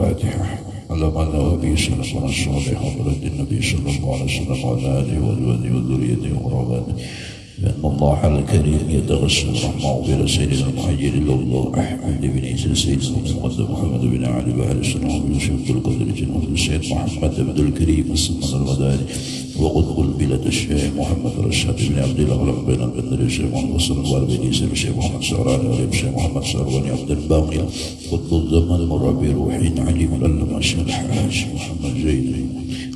الفاتحة. علمنا وبه سلفنا الصالح وبلد النبي صلى الله عليه وسلم وعلى آله وأزواجه وذريته وقراباته بأن الله الكريم يتغسل رحمه بلا سيدنا المهاجر إلى الله أحمد بن عيسى سيدنا محمد بن علي بن السلام ويوسف بن القدر جنود السيد محمد بن الكريم السلطان المداري وقطب البلاد الشيخ محمد رشاد بن عبد الله بن البندر الشيخ محمد صلى الله عليه وسلم الشيخ محمد سعراني والشيخ محمد سعراني عبد الباقي قطب الزمان المربي روحي عليم العلم الشيخ الحاج محمد زيد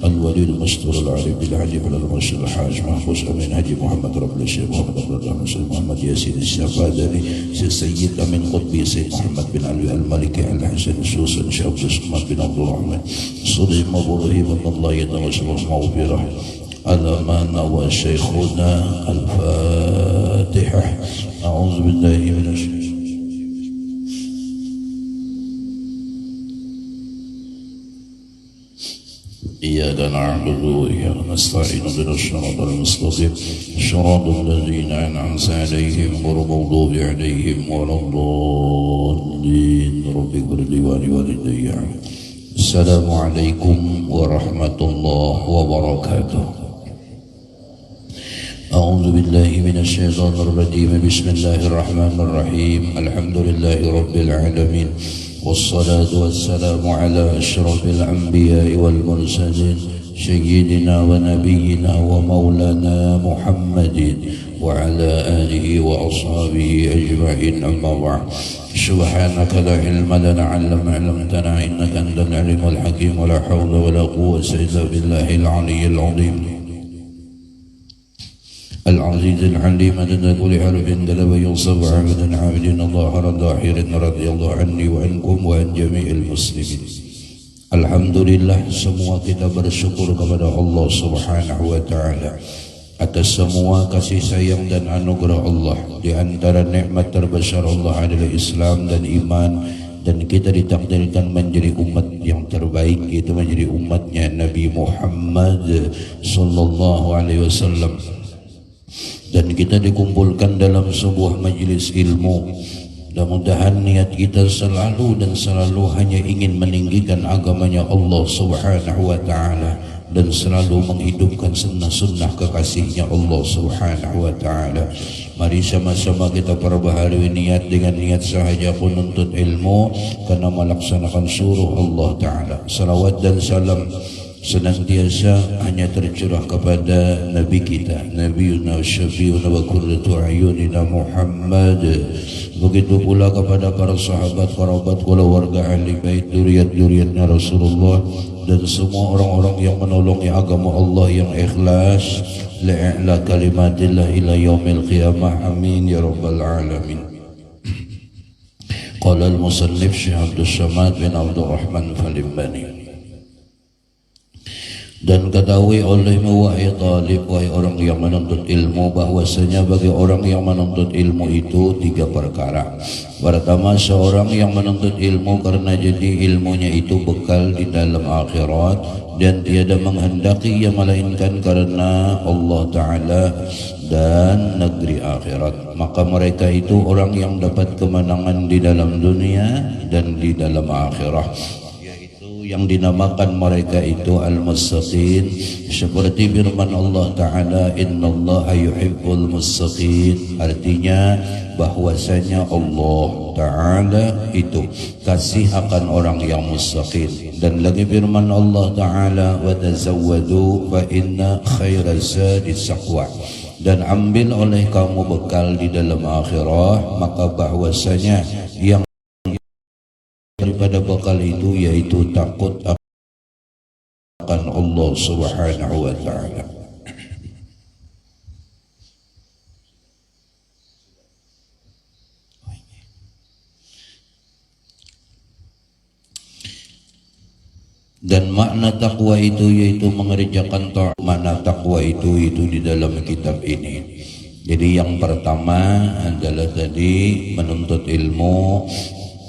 الولي المستور العارف بالعلي على المرشد الحاج محفوظ أمين هدي محمد رب الشيخ محمد عبد الرحمن سيد محمد ياسين الشافعي سيد أمين قطبي سيد محمد بن علي المالكي الحسن السوسن شيخ عبد الصمد بن عبد الرحمن صديق مبروه من الله يتوسل المغفرة على ما نوى شيخنا الفاتحة. أعوذ بالله من الشيطان. إياك نعبد وإياك نستعين اهدنا الصراط المستقيم صراط الذين أنعمت عليهم غير المغضوب عليهم ولا الضالين. رب اغفر لي ولوالدي. السلام عليكم ورحمة الله وبركاته. أعوذ بالله من الشيطان الرجيم. بسم الله الرحمن الرحيم. الحمد لله رب العالمين والصلاة والسلام على أشرف الأنبياء والمرسلين سيدنا ونبينا ومولانا محمد وعلى آله وأصحابه أجمعين. أما بعد. سبحانك لا علم لنا إلا ما علمتنا إنك أنت العليم الحكيم. ولا حول ولا قوة إلا بالله العلي العظيم العزيز العليم عدد كل حرف دلب يوصف عبدا عابدين الله ظاهر رضي الله عني وعنكم وعن جميع المسلمين. Alhamdulillah, semua kita bersyukur kepada Allah Subhanahu wa Ta'ala atas semua kasih sayang dan anugerah Allah. Di antara nikmat terbesar Allah adalah Islam dan iman, dan kita ditakdirkan menjadi umat yang terbaik, yaitu menjadi umatnya Nabi Muhammad sallallahu alaihi wasallam. Dan kita dikumpulkan dalam sebuah majelis ilmu. Mudah-mudahan niat kita selalu dan selalu hanya ingin meninggikan agamanya Allah Subhanahu wa Ta'ala dan selalu menghidupkan sunnah-sunnah kekasihnya Allah Subhanahu wa Ta'ala. Mari sama-sama kita perbaharui niat dengan niat sahaja penuntut ilmu karena melaksanakan suruh Allah Ta'ala. Salawat dan salam senantiasa hanya tercurah kepada Nabi kita, Nabiuna Syafi'una wa qurratu a'yunina Muhammad. Begitu pula kepada para sahabat, kerabat, keluarga, ahli bait, dzurriyyat-dzurriyyatnya Rasulullah dan semua orang-orang yang menolongi agama Allah yang ikhlas li'a'la kalimatillah ila yaumil qiyamah. Amin ya rabbal alamin. Qala al-musannif Syekh Abdul Samad bin Abdul Rahman Falimbani. Dan ketahui olehmu wahai talib, wahai orang yang menuntut ilmu, bahwasanya bagi orang yang menuntut ilmu itu tiga perkara. Pertama, seorang yang menuntut ilmu karena jadi ilmunya itu bekal di dalam akhirat dan tiada menghendaki yang melainkan karena Allah Ta'ala dan negeri akhirat, maka mereka itu orang yang dapat kemenangan di dalam dunia dan di dalam akhirat. Yang dinamakan mereka itu al-muttaqin, seperti firman Allah Ta'ala, innallaha yuhibbul muttaqin, artinya bahwasanya Allah Ta'ala itu kasih akan orang yang muttaqin. Dan lagi firman Allah Ta'ala, wa tazawwadu fa inna khairaz zadi taqwa, dan ambil oleh kamu bekal di dalam akhirah, maka bahwasanya yang daripada bekal itu yaitu takut akan Allah Subhanahu wa Ta'ala. Dan makna takwa itu yaitu mengerjakan taat. Makna takwa itu di dalam kitab ini. Jadi yang pertama adalah tadi menuntut ilmu.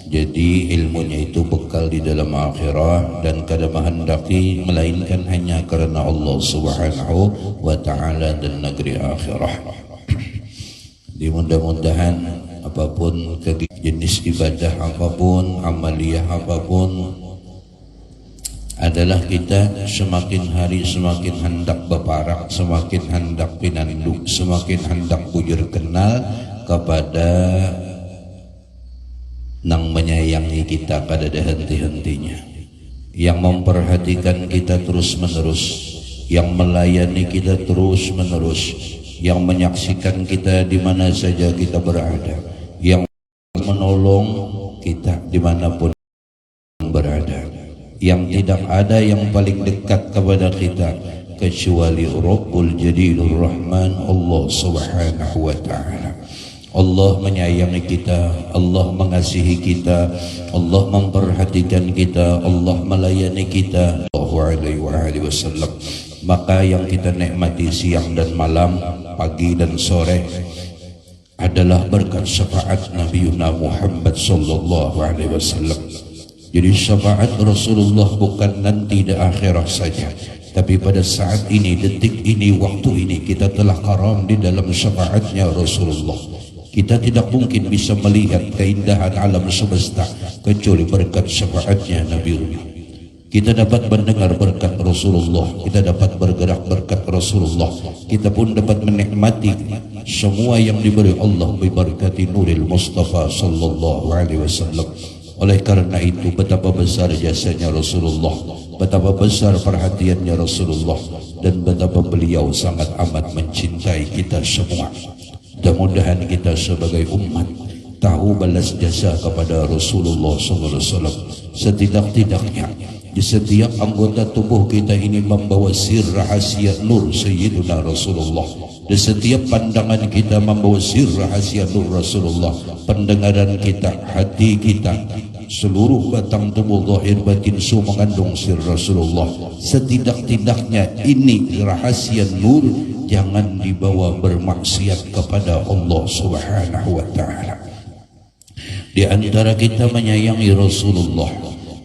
Jadi ilmunya itu bekal di dalam akhirah dan kada menghendaki melainkan hanya karena Allah Subhanahu wa Ta'ala dan negeri akhirah. Di mudah-mudahan apapun jenis ibadah apapun, amaliyah apapun, adalah kita semakin hari semakin hendak beparak, semakin hendak pinanduk, semakin hendak bujur kenal kepada nang menyayangi kita kada ada henti-hentinya, yang memperhatikan kita terus menerus, yang melayani kita terus menerus, yang menyaksikan kita di mana saja kita berada, yang menolong kita dimanapun berada, yang tidak ada yang paling dekat kepada kita kecuali Rabbul Jadilur Rahman, Allah Subhanahu wa Ta'ala. Allah menyayangi kita, Allah mengasihi kita, Allah memperhatikan kita, Allah melayani kita sallallahu alaihi wasallam. Maka yang kita nikmati siang dan malam, pagi dan sore adalah berkat syafaat Nabiuna Muhammad sallallahu alaihi wasallam. Jadi syafaat Rasulullah bukan nanti di akhirat saja, tapi pada saat ini, detik ini, waktu ini kita telah karam di dalam syafaatnya Rasulullah. Kita tidak mungkin bisa melihat keindahan alam semesta kecuali berkat syafaatnya Nabiullah. Kita dapat mendengar berkat Rasulullah, kita dapat bergerak berkat Rasulullah, kita pun dapat menikmati semua yang diberi Allah biberkati Nuril Mustafa sallallahu alaihi wasallam. Oleh karena itu betapa besar jasanya Rasulullah, betapa besar perhatiannya Rasulullah, dan betapa beliau sangat amat mencintai kita semua. Mudah-mudahan kita sebagai umat tahu balas jasa kepada Rasulullah SAW. Setidak-tidaknya di setiap anggota tubuh kita ini membawa sir rahasia nur Sayyidina Rasulullah. Di setiap pandangan kita membawa sir rahasia nur Rasulullah. Pendengaran kita, hati kita, seluruh batang tubuh zahir batin semua mengandung sir Rasulullah. Setidak-tidaknya ini rahasia nur, jangan dibawa bermaksiat kepada Allah Subhanahu wa Ta'ala. Di antara kita menyayangi Rasulullah,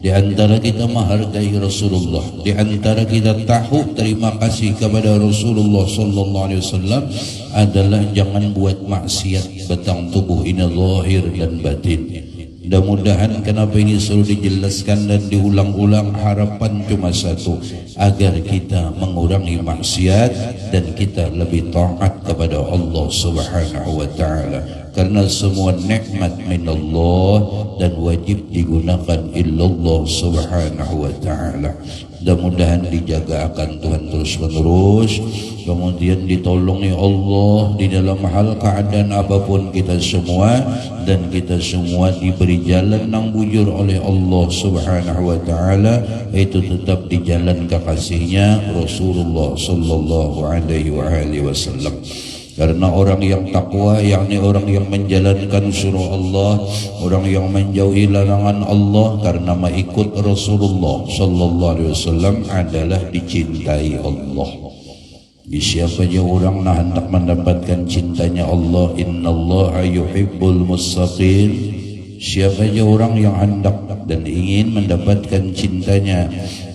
di antara kita menghargai Rasulullah, di antara kita tahu terima kasih kepada Rasulullah sallallahu alaihi wasallam adalah jangan buat maksiat batang tubuh ini zahir dan batin. Mudah-mudahan kenapa ini selalu dijelaskan dan diulang-ulang, harapan cuma satu, agar kita mengurangi maksiat dan kita lebih taat kepada Allah Subhanahu wa Ta'ala. Karena semua nikmat minallah dan wajib digunakan illallah Subhanahu wa Ta'ala. Mudah-mudahan dijaga akan Tuhan terus menerus, kemudian ditolongi Allah di dalam hal keadaan apapun kita semua, dan kita semua diberi jalan yang bujur oleh Allah Subhanahu wa Ta'ala, itu tetap di jalan kekasihnya Rasulullah sallallahu alaihi wasallam. Karena orang yang takwa, yakni orang yang menjalankan suruh Allah, orang yang menjauhi larangan Allah karena mengikut Rasulullah sallallahu alaihi wasallam adalah dicintai Allah. Siapa saja orang nak hendak mendapatkan cintanya Allah, innallaha yuhibbul muttaqin. Siapa saja orang yang hendak dan ingin mendapatkan cintanya,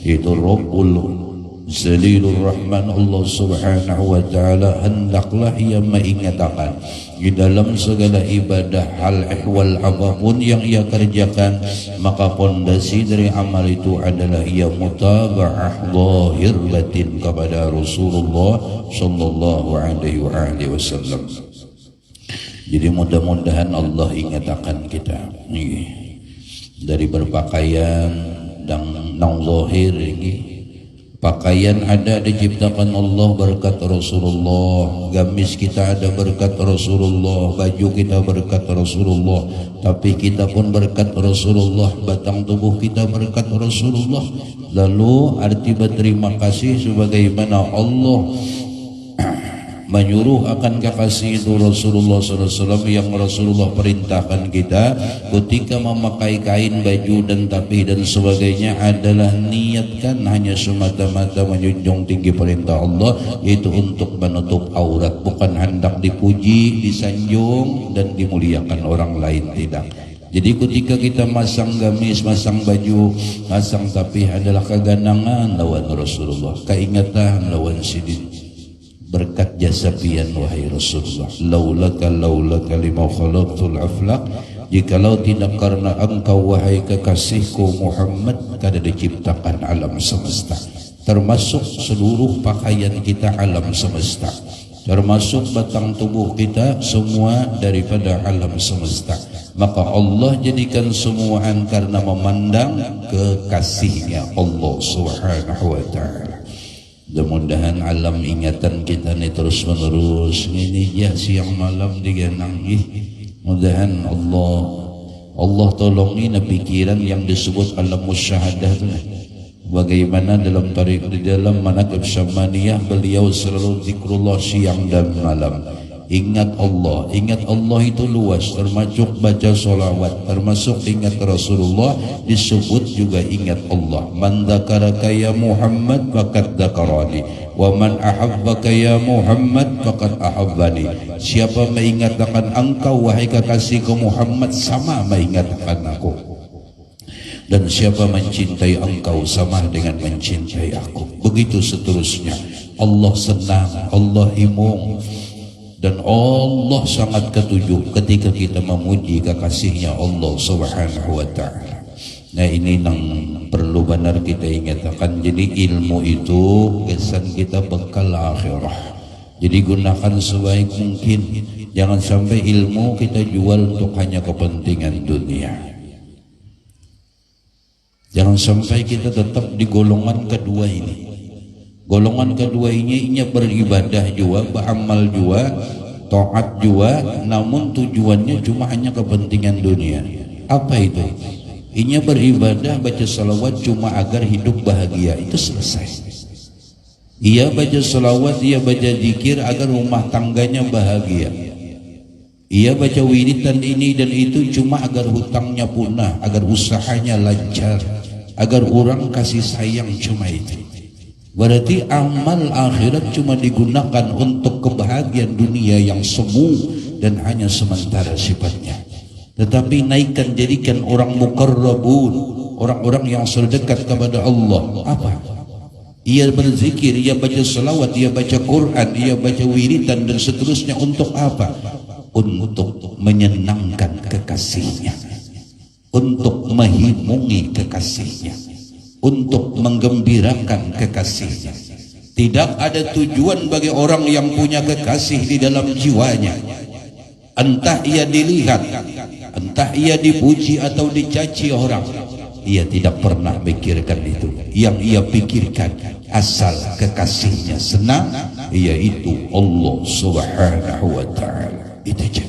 itu Rabbul Zalilur Rahman, Allah Subhanahu wa Ta'ala, hendaklah ia mengingatkan di dalam segala ibadah, hal ehwal apapun yang ia kerjakan, maka pondasi dari amal itu adalah ia mutaba'ah zahir batin kepada Rasulullah sallallahu alaihi wasallam. Jadi mudah-mudahan Allah ingatkan kita dari berpakaian dan nang zahir ini. Pakaian ada diciptakan Allah berkat Rasulullah, gamis kita ada berkat Rasulullah, baju kita berkat Rasulullah, tapi kita pun berkat Rasulullah, batang tubuh kita berkat Rasulullah. Lalu arti berterima kasih sebagaimana Allah menyuruh akan kekasih itu Rasulullah SAW, yang Rasulullah perintahkan kita ketika memakai kain, baju dan tapih dan sebagainya adalah niatkan hanya semata-mata menjunjung tinggi perintah Allah, yaitu untuk menutup aurat, bukan hendak dipuji, disanjung dan dimuliakan orang lain, tidak. Jadi ketika kita masang gamis, masang baju, masang tapih adalah keganangan lawan Rasulullah, keingatan lawan sidin. Berkat jasa pian wahai Rasulullah, laulaka lima khalaqtul aflaq jikalau tidak karena engkau wahai kekasihku Muhammad, kada diciptakan alam semesta, termasuk seluruh pakaian kita alam semesta, termasuk batang tubuh kita semua daripada alam semesta. Maka Allah jadikan semuaan karena memandang kekasihnya Allah Subhanahu wa ta'ala. Mudah-mudahan alam ingatan kita ni terus menerus ini ya siang malam digenang. Mudahan Allah tolongi na pikiran yang disebut alam musyahadah tu. Bagaimana dalam tarik di dalam manaqib Syamaniyah beliau selalu zikrullah siang dan malam. Ingat Allah itu luas, termasuk baca solawat, termasuk ingat Rasulullah, disebut juga ingat Allah. Man dzakaraka ya Muhammad faqad dzakarani wa man ahabbaka ya Muhammad faqad ahabbani. Siapa mengingatkan engkau wahai kekasihku Muhammad, sama mengingatkan aku. Dan siapa mencintai engkau sama dengan mencintai aku. Begitu seterusnya. Allah senang, Allah himung, dan Allah sangat ketujuh ketika kita memuji kekasihnya Allah Subhanahu wa ta'ala. Nah ini yang perlu benar kita ingatkan. Jadi ilmu itu kesan kita bekal akhirah. Jadi gunakan sebaik mungkin. Jangan sampai ilmu kita jual untuk hanya kepentingan dunia. Jangan sampai kita tetap di golongan kedua ini. Golongan kedua ini beribadah juga, beramal juga, taat juga, namun tujuannya cuma hanya kepentingan dunia. Apa itu? Ini beribadah, baca salawat cuma agar hidup bahagia, itu selesai. Ia baca salawat, ia baca zikir agar rumah tangganya bahagia. Ia baca wiridan ini dan itu cuma agar hutangnya punah, agar usahanya lancar, agar orang kasih sayang, cuma itu. Berarti amal akhirat cuma digunakan untuk kebahagiaan dunia yang semu dan hanya sementara sifatnya. Tetapi naikkan, jadikan orang muqarrabun, orang-orang yang terdekat kepada Allah. Apa? Ia berzikir, ia baca selawat, ia baca Quran, ia baca wiridan dan seterusnya. Untuk apa? Untuk menyenangkan kekasihnya, untuk menghimungi kekasihnya, untuk menggembirakan kekasihnya. Tidak ada tujuan bagi orang yang punya kekasih di dalam jiwanya. Entah ia dilihat, entah ia dipuji atau dicaci orang, ia tidak pernah pikirkan itu. Yang ia pikirkan asal kekasihnya senang, yaitu Allah Subhanahu wa ta'ala. Itu saja.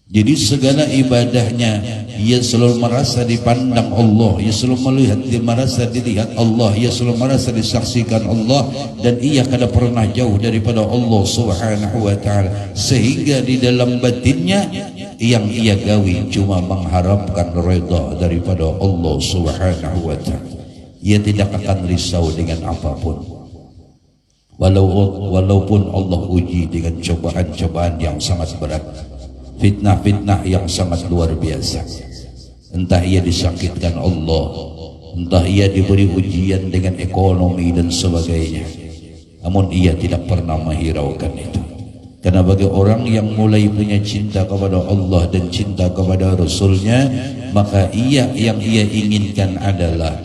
Jadi segala ibadahnya ia selalu merasa dipandang Allah, ia selalu melihat, dia merasa dilihat Allah, ia selalu merasa disaksikan Allah, dan ia kada pernah jauh daripada Allah Subhanahu wa ta'ala. Sehingga di dalam batinnya yang ia gawi cuma mengharapkan redha daripada Allah Subhanahu wa ta'ala. Ia tidak akan risau dengan apapun, walaupun Allah uji dengan cobaan-cobaan yang sangat berat, fitnah-fitnah yang sangat luar biasa. Entah ia disakitkan Allah, entah ia diberi ujian dengan ekonomi dan sebagainya, namun ia tidak pernah menghiraukan itu. Karena bagi orang yang mulai punya cinta kepada Allah dan cinta kepada Rasulnya, maka yang ia inginkan adalah,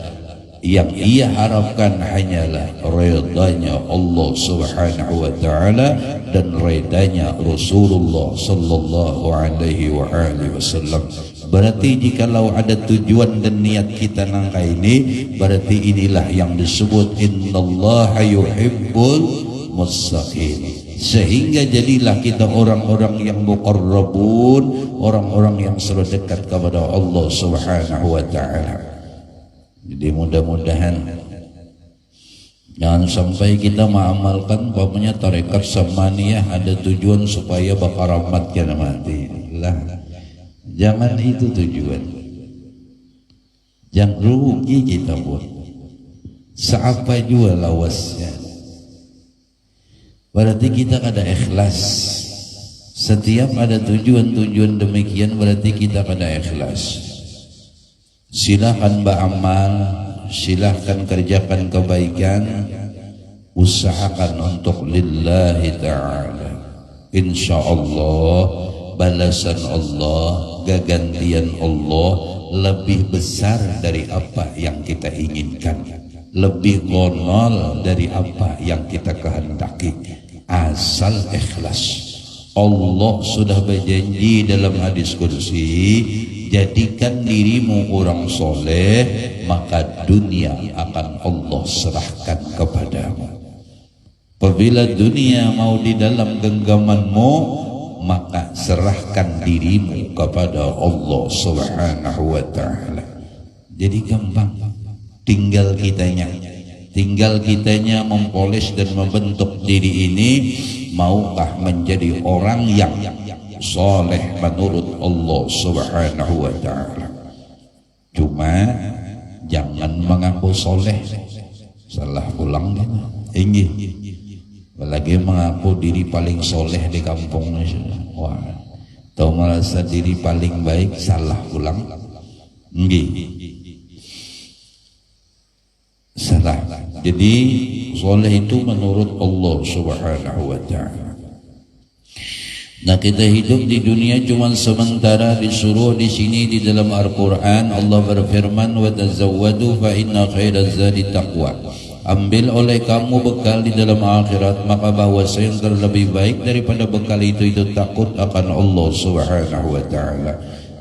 yang ia harapkan hanyalah redanya Allah Subhanahu wa ta'ala dan redanya Rasulullah sallallahu alaihi wasallam. Berarti jikalau ada tujuan dan niat kita nangka ini, berarti inilah yang disebut innallaha yuhibbul muttaqin. Sehingga jadilah kita orang-orang yang muqarrabun, orang-orang yang selalu dekat kepada Allah Subhanahu wa ta'ala. Jadi mudah-mudahan jangan sampai kita mengamalkan umpamanya tarekat Samaniyah ada tujuan supaya bakal rahmat kena mati lah. Jangan itu tujuan. Jangan rugi kita pun. Seapa juga lawasnya. Berarti kita ada ikhlas. Setiap ada tujuan-tujuan demikian berarti kita ada ikhlas. Silahkan beramal, silahkan kerjakan kebaikan, usahakan untuk lillahi ta'ala. InsyaAllah balasan Allah, gantian Allah lebih besar dari apa yang kita inginkan, lebih gonol dari apa yang kita kehendaki, asal ikhlas. Allah sudah berjanji dalam hadis kursi, jadikan dirimu orang soleh, maka dunia akan Allah serahkan kepadamu. Apabila dunia mau di dalam genggamanmu, maka serahkan dirimu kepada Allah Subhanahu wa ta'ala. Jadi gampang, tinggal kitanya mempoles dan membentuk diri ini. Maukah menjadi orang yang soleh menurut Allah Subhanahu wa ta'ala. Cuma jangan mengaku soleh salah pulang ini. Apalagi mengaku diri paling soleh di kampungnya. Wah, atau merasa diri paling baik, salah pulang. Salah. Jadi soleh itu menurut Allah Subhanahu wa ta'ala. Nah, kita hidup di dunia cuma sementara, disuruh di sini di dalam Al-Qur'an Allah berfirman, wa tazawwadu fa inna khairaz zadi taqwa. Ambil oleh kamu bekal di dalam akhirat, maka bahwasa yang terlebih baik daripada bekal itu takut akan Allah Subhanahu wa ta'ala.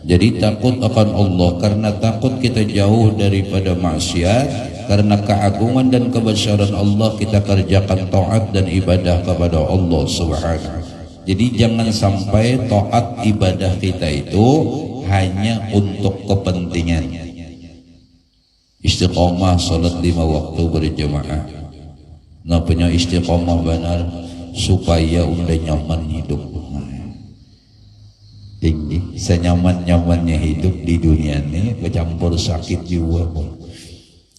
Jadi takut akan Allah, karena takut kita jauh daripada maksiat, karena keagungan dan kebesaran Allah kita kerjakan taat dan ibadah kepada Allah Subhanahu. Jadi jangan sampai taat ibadah kita itu hanya untuk kepentingan. Istiqomah salat 5 waktu berjamaah. Nah, punya istiqomah benar supaya udah nyaman hidup. Ini senyaman-nyamannya hidup di dunia ini, bercampur sakit jiwa,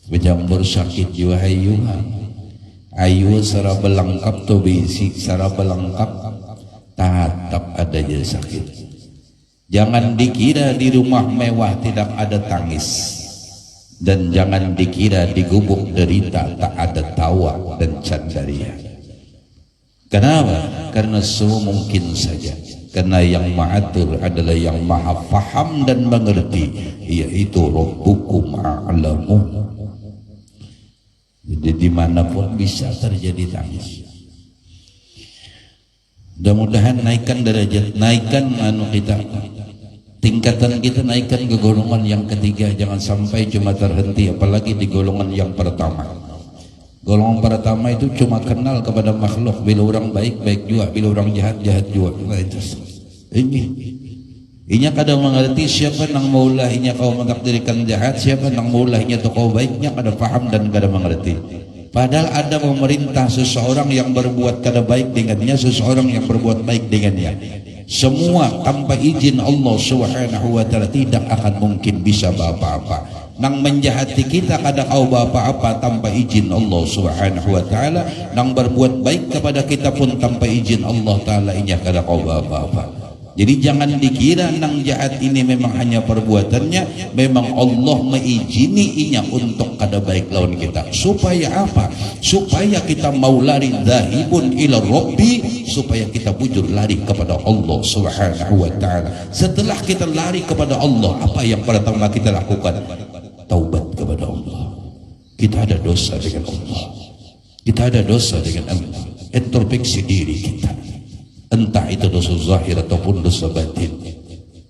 bercampur sakit jiwa ayu secara belengkap tuh bisi, secara belengkap tatap ada jadi sakit. Jangan dikira di rumah mewah tidak ada tangis. Dan jangan dikira di gubuk derita tak ada tawa dan candaria. Kenapa? Karena semua mungkin saja. Karena yang ma'atur adalah yang maha faham dan mengerti, yaitu Rabbukum a'lamu. Jadi dimanapun bisa terjadi tangis. Mudah-mudahan naikkan derajat, naikkan kita, tingkatan kita, naikkan ke golongan yang ketiga. Jangan sampai cuma terhenti apalagi di golongan yang pertama. Golongan pertama itu cuma kenal kepada makhluk, bila orang baik baik juga, bila orang jahat jahat juga. Inya kadang mengerti siapa nang maulah inya kau mentakdirkan jahat, siapa nang maulah inya tu kau baiknya, kada paham dan kada mengerti. Padahal ada memerintah seseorang yang berbuat kada baik dengannya, seseorang yang berbuat baik dengannya. Semua tanpa izin Allah Subhanahu wa ta'ala tidak akan mungkin bisa apa-apa. Nang menjahati kita kada kau apa-apa tanpa izin Allah Subhanahu wa ta'ala. Nang berbuat baik kepada kita pun tanpa izin Allah ta'ala inya kada kau apa-apa. Jadi jangan dikira nang jahat ini memang hanya perbuatannya, memang Allah mengizini inya untuk kada baik lawan kita. Supaya apa? Supaya kita mau lari dhahibun ila Rabbi, supaya kita bujur lari kepada Allah Subhanahu wa ta'ala. Setelah kita lari kepada Allah, apa yang pertama kita lakukan? Taubat kepada Allah. Kita ada dosa dengan Allah, kita ada dosa dengan Allah. Introspeksi diri kita, entah itu dosa zahir ataupun dosa batin,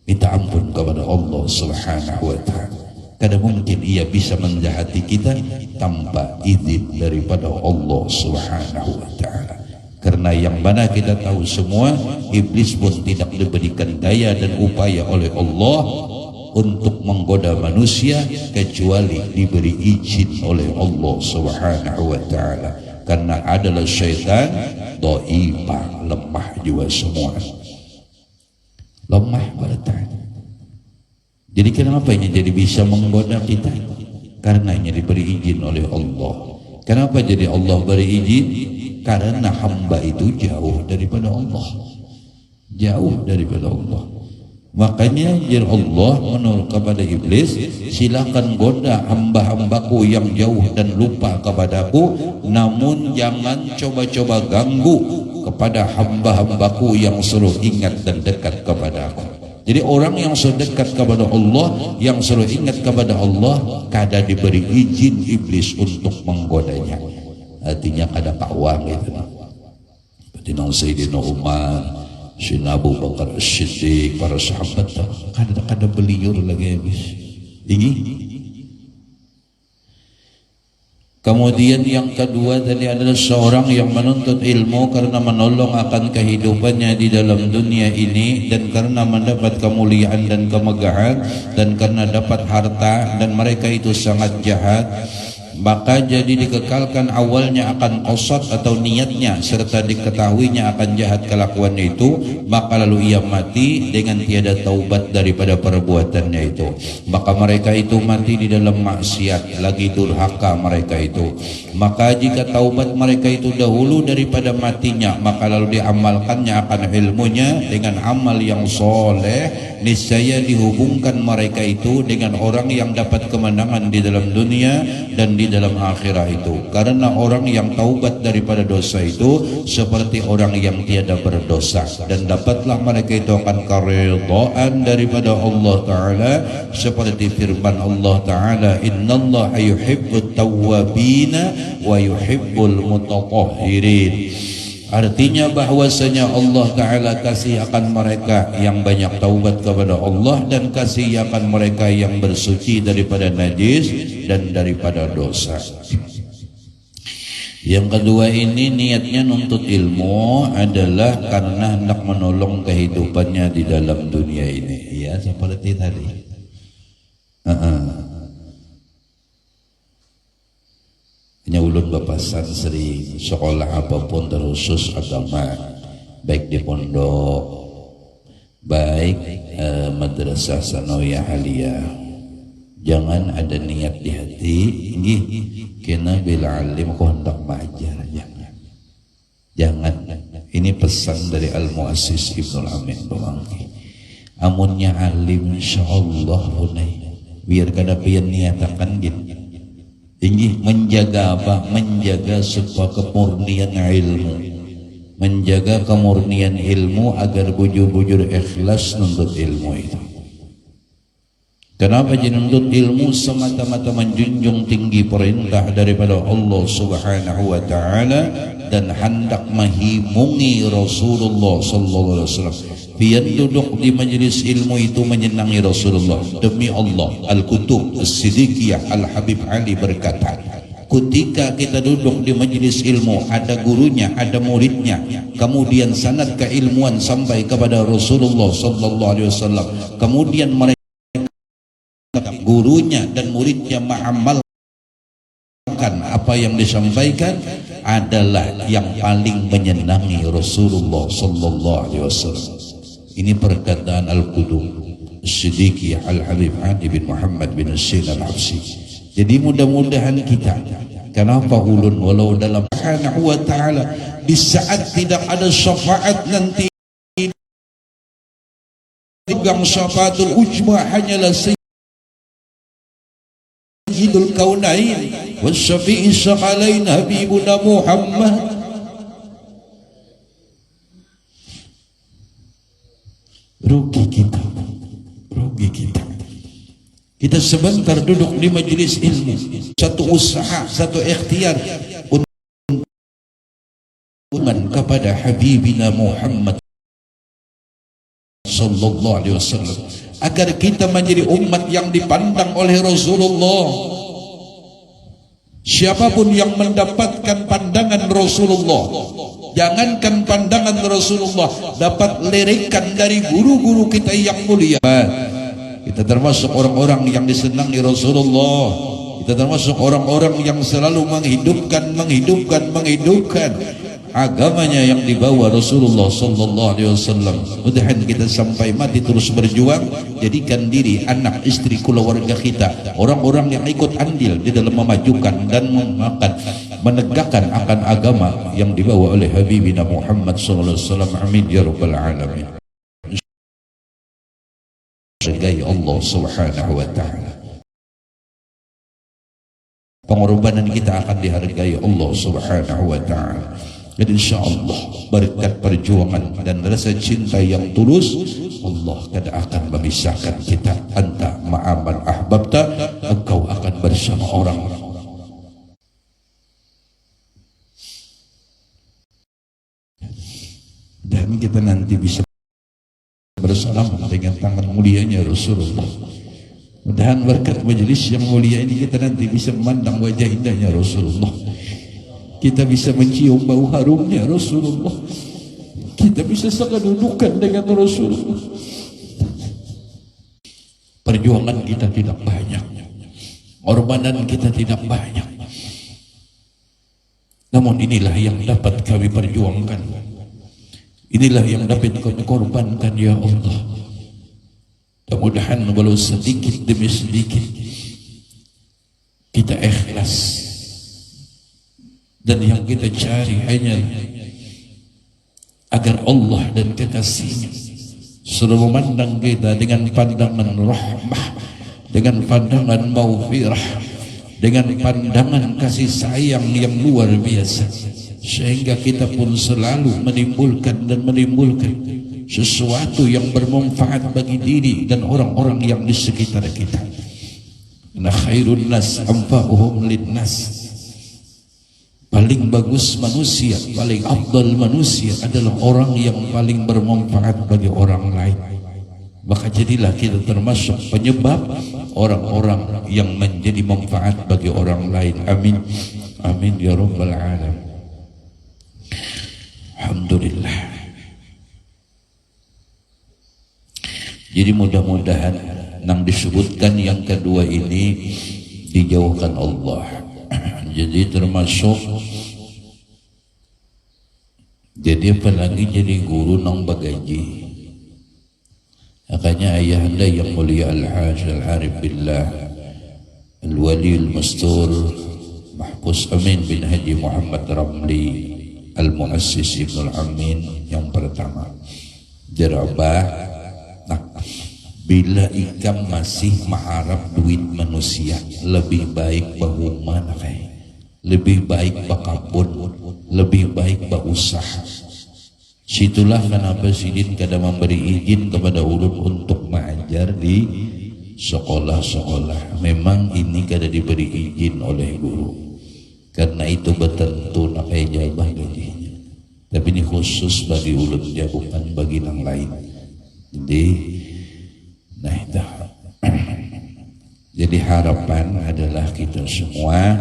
minta ampun kepada Allah Subhanahu wa ta'ala. Kada mungkin ia bisa menjahati kita tanpa izin daripada Allah Subhanahu wa ta'ala. Karena yang mana kita tahu semua, iblis pun tidak diberikan daya dan upaya oleh Allah untuk menggoda manusia kecuali diberi izin oleh Allah Subhanahu wa ta'ala. Karena adalah syaitan dhaifah, lemah jiwa semua, lemah pada ta'ala. Jadi kenapa ini jadi bisa menggoda kita? Karena ini diberi izin oleh Allah. Kenapa jadi Allah beri izin? Karena hamba itu jauh daripada Allah, jauh daripada Allah. Makanya jir Allah menurut kepada iblis, silakan goda hamba-hambaku yang jauh dan lupa kepadaku, namun jangan coba-coba ganggu kepada hamba-hambaku yang selalu ingat dan dekat kepadaku. Jadi orang yang sedekat kepada Allah, yang selalu ingat kepada Allah, kada diberi izin iblis untuk menggodanya. Artinya kada pawang itu. Seperti Sayyidina Umar, Sayyidina Abu Bakar As-Siddiq, para sahabat kada beliur lagi habis. Ini. Kemudian yang kedua tadi adalah seorang yang menuntut ilmu karena menolong akan kehidupannya di dalam dunia ini, dan karena mendapat kemuliaan dan kemegahan, dan karena dapat harta, dan mereka itu sangat jahat. Maka jadi dikekalkan awalnya akan qasad atau niatnya, serta diketahuinya akan jahat kelakuannya itu, maka lalu ia mati dengan tiada taubat daripada perbuatannya itu. Maka mereka itu mati di dalam maksiat, lagi durhaka mereka itu. Maka jika taubat mereka itu dahulu daripada matinya, maka lalu diamalkannya akan ilmunya dengan amal yang soleh, niscaya dihubungkan mereka itu dengan orang yang dapat kemenangan di dalam dunia dan di dalam akhirat itu. Karena orang yang taubat daripada dosa itu seperti orang yang tiada berdosa, dan dapatlah mereka itu akan keridhaan daripada Allah Ta'ala, seperti firman Allah Ta'ala, innallaha yuhibbut tawwabina wa yuhibbul mutatahhirin. Artinya bahwasanya Allah Ta'ala kasih akan mereka yang banyak taubat kepada Allah, dan kasih akan mereka yang bersuci daripada najis dan daripada dosa. Yang kedua ini niatnya nuntut ilmu adalah karena hendak menolong kehidupannya di dalam dunia ini. Ya, seperti tadi. Hanya ulun bapasan sering sekolah apapun terkhusus agama, baik di pondok, baik madrasah sanawiyah aliyah, jangan ada niat di hati ini kena bila alim kau hendak belajar, jangan. Ini pesan dari Al-Muassis Ibnul Amin Bawangki. Amunnya alim insyaallah hunai, biar kada pian niatakan gitu. Ini menjaga apa? Menjaga supaya kemurnian ilmu, menjaga kemurnian ilmu agar bujur-bujur ikhlas nuntut ilmu itu. Kenapa jadi nuntut ilmu? Semata-mata menjunjung tinggi perintah daripada Allah Subhanahu wa Ta'ala, dan hendak menghimungi Rasulullah Sallallahu Alaihi Wasallam. Pian duduk di majlis ilmu itu menyenangi Rasulullah. Demi Allah, Al-Kutub As-Siddiqiyah Al-Habib Ali berkata, ketika kita duduk di majlis ilmu, ada gurunya, ada muridnya, kemudian sanad keilmuan sampai kepada Rasulullah Sallallahu Alaihi Wasallam, kemudian mereka gurunya dan muridnya mengamalkan apa yang disampaikan, adalah yang paling menyenangi Rasulullah Sallallahu Alaihi Wasallam. Ini perkataan Al-Qudum As-Siddiqiyah Al-Habib Ali bin Muhammad bin Hussein Al-Habsi. Jadi mudah-mudahan kita, kenapa ulun walau dalam Subhanahu wa Ta'ala di saat tidak ada syafaat nanti, pegang syafaatul ujma hanyalah Sayyidul Kaunain wa Syafi'i Syakalain Habibuna Muhammad. Rugi kita, rugi kita. Kita sebentar duduk di majelis ilmu, satu usaha, satu ikhtiar untuk kepada Habibina Muhammad Sallallahu Alaihi Wasallam, agar kita menjadi umat yang dipandang oleh Rasulullah. Siapapun yang mendapatkan pandangan Rasulullah, jangankan pandangan Rasulullah, dapat lirikan dari guru-guru kita yang mulia. Kita termasuk orang-orang yang disenangi Rasulullah. Kita termasuk orang-orang yang selalu menghidupkan agamanya yang dibawa Rasulullah Sallallahu Alaihi Wasallam. Mudah-mudahan kita sampai mati terus berjuang, jadikan diri, anak, istri, keluarga kita orang-orang yang ikut andil di dalam memajukan dan menegakkan akan agama yang dibawa oleh Habibina Muhammad Sallallahu Alaihi Wasallam. Amin ya rabbal alamin. dihargai Allah Subhanahu wa taala. Pengorbanan kita akan dihargai Allah Subhanahu wa taala. Dan insya Allah berkat perjuangan dan rasa cinta yang tulus, Allah tidak akan memisahkan kita. Anta ma'aman ahbabta, engkau akan bersama orang dan kita nanti bisa bersama dengan tangan mulianya Rasulullah. Mudah-mudahan berkat majelis yang mulia ini kita nanti bisa memandang wajah indahnya Rasulullah. Kita bisa mencium bau harumnya Rasulullah. Kita bisa sekadudukan dengan Rasulullah. Perjuangan kita tidak banyak, pengorbanan kita tidak banyak, namun inilah yang dapat kami perjuangkan. Inilah yang dapat kami korbankan ya Allah. Mudah-mudahan walau sedikit demi sedikit kita ikhlas, dan yang kita cari hanya agar Allah dan kekasihnya selalu memandang kita dengan pandangan rahmah, dengan pandangan maghfirah, dengan pandangan kasih sayang yang luar biasa, sehingga kita pun selalu menimbulkan sesuatu yang bermanfaat bagi diri dan orang-orang yang di sekitar kita. Nah, khairun nas anfa'uhum linnas. Paling bagus manusia, paling afdal manusia adalah orang yang paling bermanfaat bagi orang lain. Maka jadilah kita termasuk penyebab orang-orang yang menjadi manfaat bagi orang lain. Amin. Amin ya rabbal alamin. Alhamdulillah. Jadi mudah-mudahan yang disebutkan yang kedua ini dijauhkan Allah. Jadi termasuk, jadi apalagi jadi guru nang bagaji. Makanya ayahanda yang mulia Al-Hajj Al-Arif Billah Al-Wali Al-Mastur Mahfuz Amin bin Haji Muhammad Ramli Al-Muassis Ibnul Amin yang pertama dirabah. Nah, bila ikam masih mengharap duit manusia, lebih baik bahu mana kayak, lebih baik bakabun, lebih baik berusaha. Situlah kenapa Sidin kada memberi izin kepada ulun untuk mengajar di sekolah-sekolah. Memang ini kada diberi izin oleh guru, karena itu bertentu nak jabah gajinya. Tapi ini khusus bagi ulun dia, bukan bagi yang lain. Jadi, nah itu. Jadi harapan adalah kita semua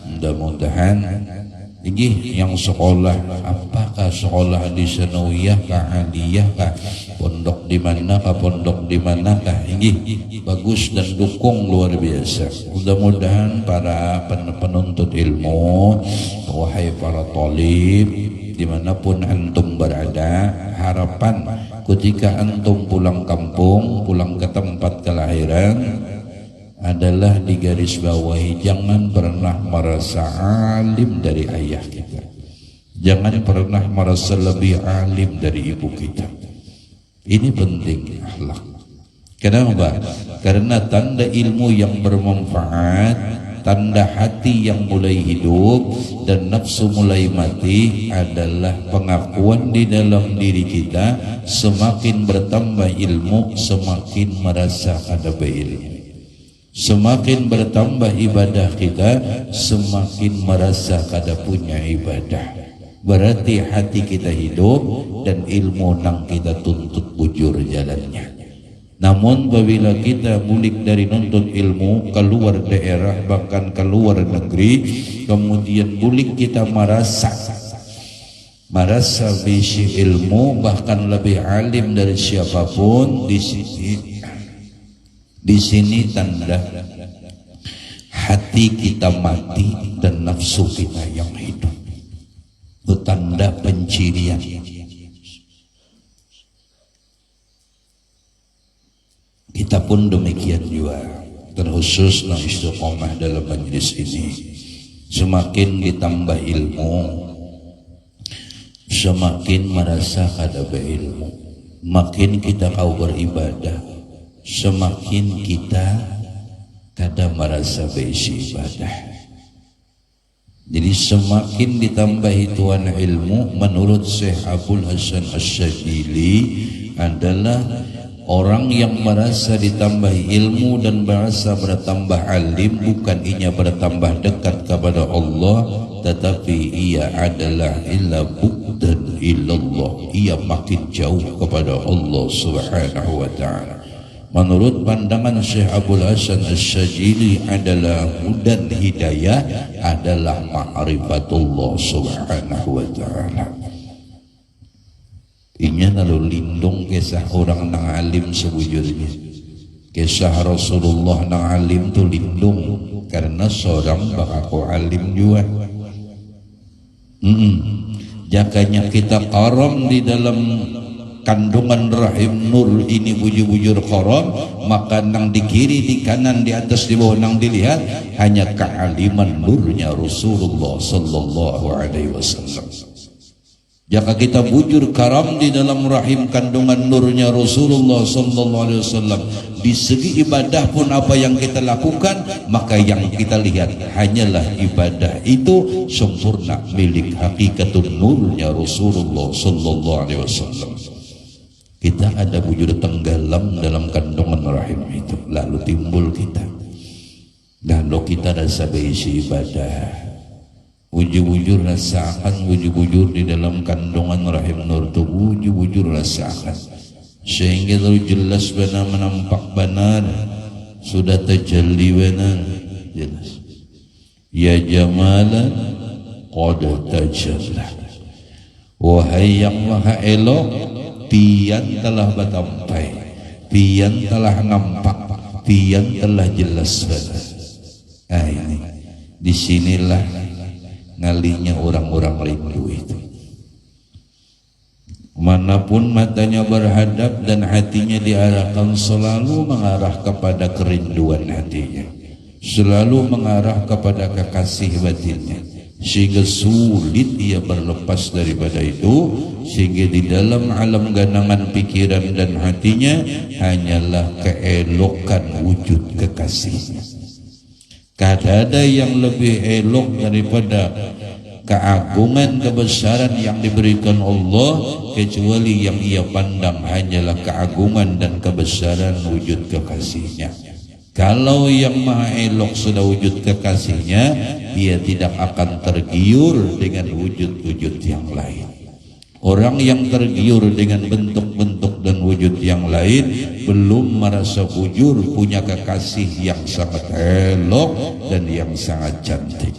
mudah-mudahan ini yang sekolah, apakah sekolah di sanawiyah kah, aliyah kah, pondok di mana kah, pondok di mana kah, ini bagus dan dukung luar biasa. Mudah-mudahan para penuntut ilmu, wahai para talib, dimanapun antum berada, harapan ketika antum pulang kampung, pulang ke tempat kelahiran adalah digarisbawahi, jangan pernah merasa alim dari ayah kita, jangan pernah merasa lebih alim dari ibu kita. Ini penting akhlak. Kenapa? Karena tanda ilmu yang bermanfaat, tanda hati yang mulai hidup dan nafsu mulai mati adalah pengakuan di dalam diri kita, semakin bertambah ilmu semakin merasa ada berilmu. Semakin bertambah ibadah kita, semakin merasa kada punya ibadah. Berarti hati kita hidup dan ilmu nang kita tuntut bujur jalannya. Namun apabila kita bulik dari nuntut ilmu keluar daerah, bahkan keluar negeri, kemudian bulik kita merasa bisi ilmu, bahkan lebih alim dari siapapun, di sini tanda hati kita mati dan nafsu kita yang hidup. Itu tanda pencirian. Kita pun demikian juga, terkhusus dalam istiqomah dalam majlis ini. Semakin ditambah ilmu, semakin merasa kada berilmu. Makin kita kau beribadah, semakin kita kadang merasa berisi ibadah. Jadi semakin ditambahi tuan ilmu, menurut Syekh Abdul Hasan Asyadzili adalah orang yang merasa ditambahi ilmu dan merasa bertambah alim, bukan ia bertambah dekat kepada Allah, tetapi ia adalah illa bu'dan illallah, ia makin jauh kepada Allah Subhanahu wa ta'ala. Menurut pandangan Syekh Abdul Hasan Asyadzili adalah hudan hidayah adalah ma'rifatullah Subhanahu wa ta'ala. Inya lalu lindung kisah orang nang alim sebujurnya. Kisah Rasulullah nang alim tu lindung karena seorang bakaku alim juga. Jakanya kita karam di dalam kandungan rahim nur ini bujur-bujur karam, maka nang di kiri, di kanan, di atas, di bawah nang dilihat hanya kealiman nurnya Rasulullah sallallahu alaihi wasallam. Jika kita bujur karam di dalam rahim kandungan nurnya Rasulullah sallallahu alaihi wasallam, di segi ibadah pun apa yang kita lakukan, maka yang kita lihat hanyalah ibadah itu sempurna milik hakikatun nurnya Rasulullah sallallahu alaihi wasallam. Kita ada bujur tenggelam dalam kandungan rahim itu, lalu timbul kita. Lalu kita rasa berisi ibadah. Wujud-wujud rasakan, wujud-wujud di dalam kandungan rahim nur itu, wujud-wujud rasakan. Sehingga lalu jelas benar menampak benar, sudah terjadi benar, jelas. Ya jamalan qad tajalla. Wahai yang maha elok, pian telah batampai, pian telah nampak, pian telah jelas benar. Nah ini, disinilah ngalinya orang-orang rindu itu. Manapun matanya berhadap dan hatinya diarahkan, selalu mengarah kepada kerinduan hatinya, selalu mengarah kepada kekasih batinnya, sehingga sulit ia berlepas daripada itu, sehingga di dalam alam ganangan pikiran dan hatinya hanyalah keelokan wujud kekasihnya. Tidak ada yang lebih elok daripada keagungan kebesaran yang diberikan Allah, kecuali yang ia pandang hanyalah keagungan dan kebesaran wujud kekasihnya. Kalau yang maha elok sudah wujud kekasihnya, ia tidak akan tergiur dengan wujud-wujud yang lain. Orang yang tergiur dengan bentuk-bentuk dan wujud yang lain belum merasa bujur punya kekasih yang sangat elok dan yang sangat cantik.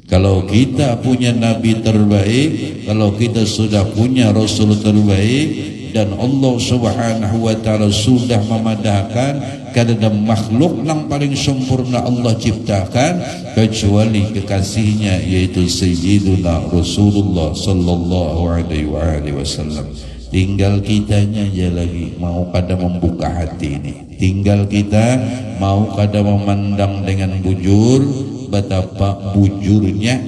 Kalau kita punya Nabi terbaik, kalau kita sudah punya Rasul terbaik, dan Allah Subhanahu wa ta'ala sudah memadahkan karena makhluk yang paling sempurna Allah ciptakan kecuali kekasihnya, yaitu Sayyiduna Rasulullah sallallahu alaihi wasallam. Tinggal kitanya aja lagi mau kada membuka hati ini, tinggal kita mau kada memandang dengan bujur betapa bujurnya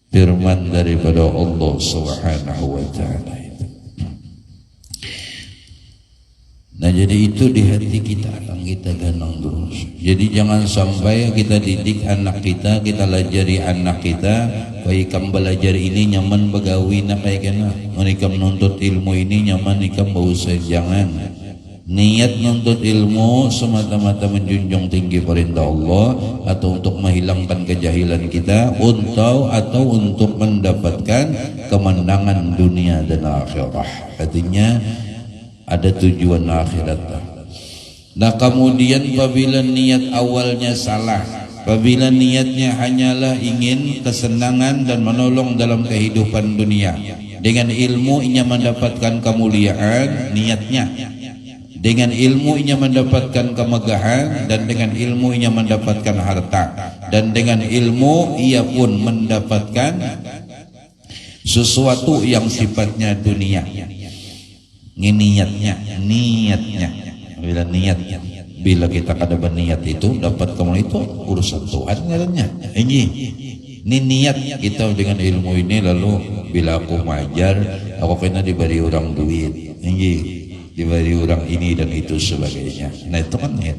firman daripada Allah Subhanahu wa ta'ala. Nah jadi itu di hati kita akan kita ganang terus. Jadi jangan sampai kita didik anak kita lajari anak kita, baik ikam belajar ini nyaman begawi nak kayak kena, mereka menuntut ilmu ini nyaman ikam bau jangan. Niat menuntut ilmu semata-mata menjunjung tinggi perintah Allah, atau untuk menghilangkan kejahilan kita, atau untuk mendapatkan kemenangan dunia dan akhirah. Artinya ada tujuan akhirat. Nah kemudian apabila niat awalnya salah, apabila niatnya hanyalah ingin kesenangan dan menolong dalam kehidupan dunia, dengan ilmu ia mendapatkan kemuliaan niatnya, dengan ilmu ia mendapatkan kemegahan, dan dengan ilmu ia mendapatkan harta, dan dengan ilmu ia pun mendapatkan sesuatu yang sifatnya dunia. Ini niatnya. Bila kita kada berniat itu dapat kamu itu urusan Tuhan ngarannya. Ini niat kita dengan ilmu ini, lalu bila aku mengajar aku kena diberi orang duit. Ini diberi orang ini dan itu sebagainya. Nah itu kan ya.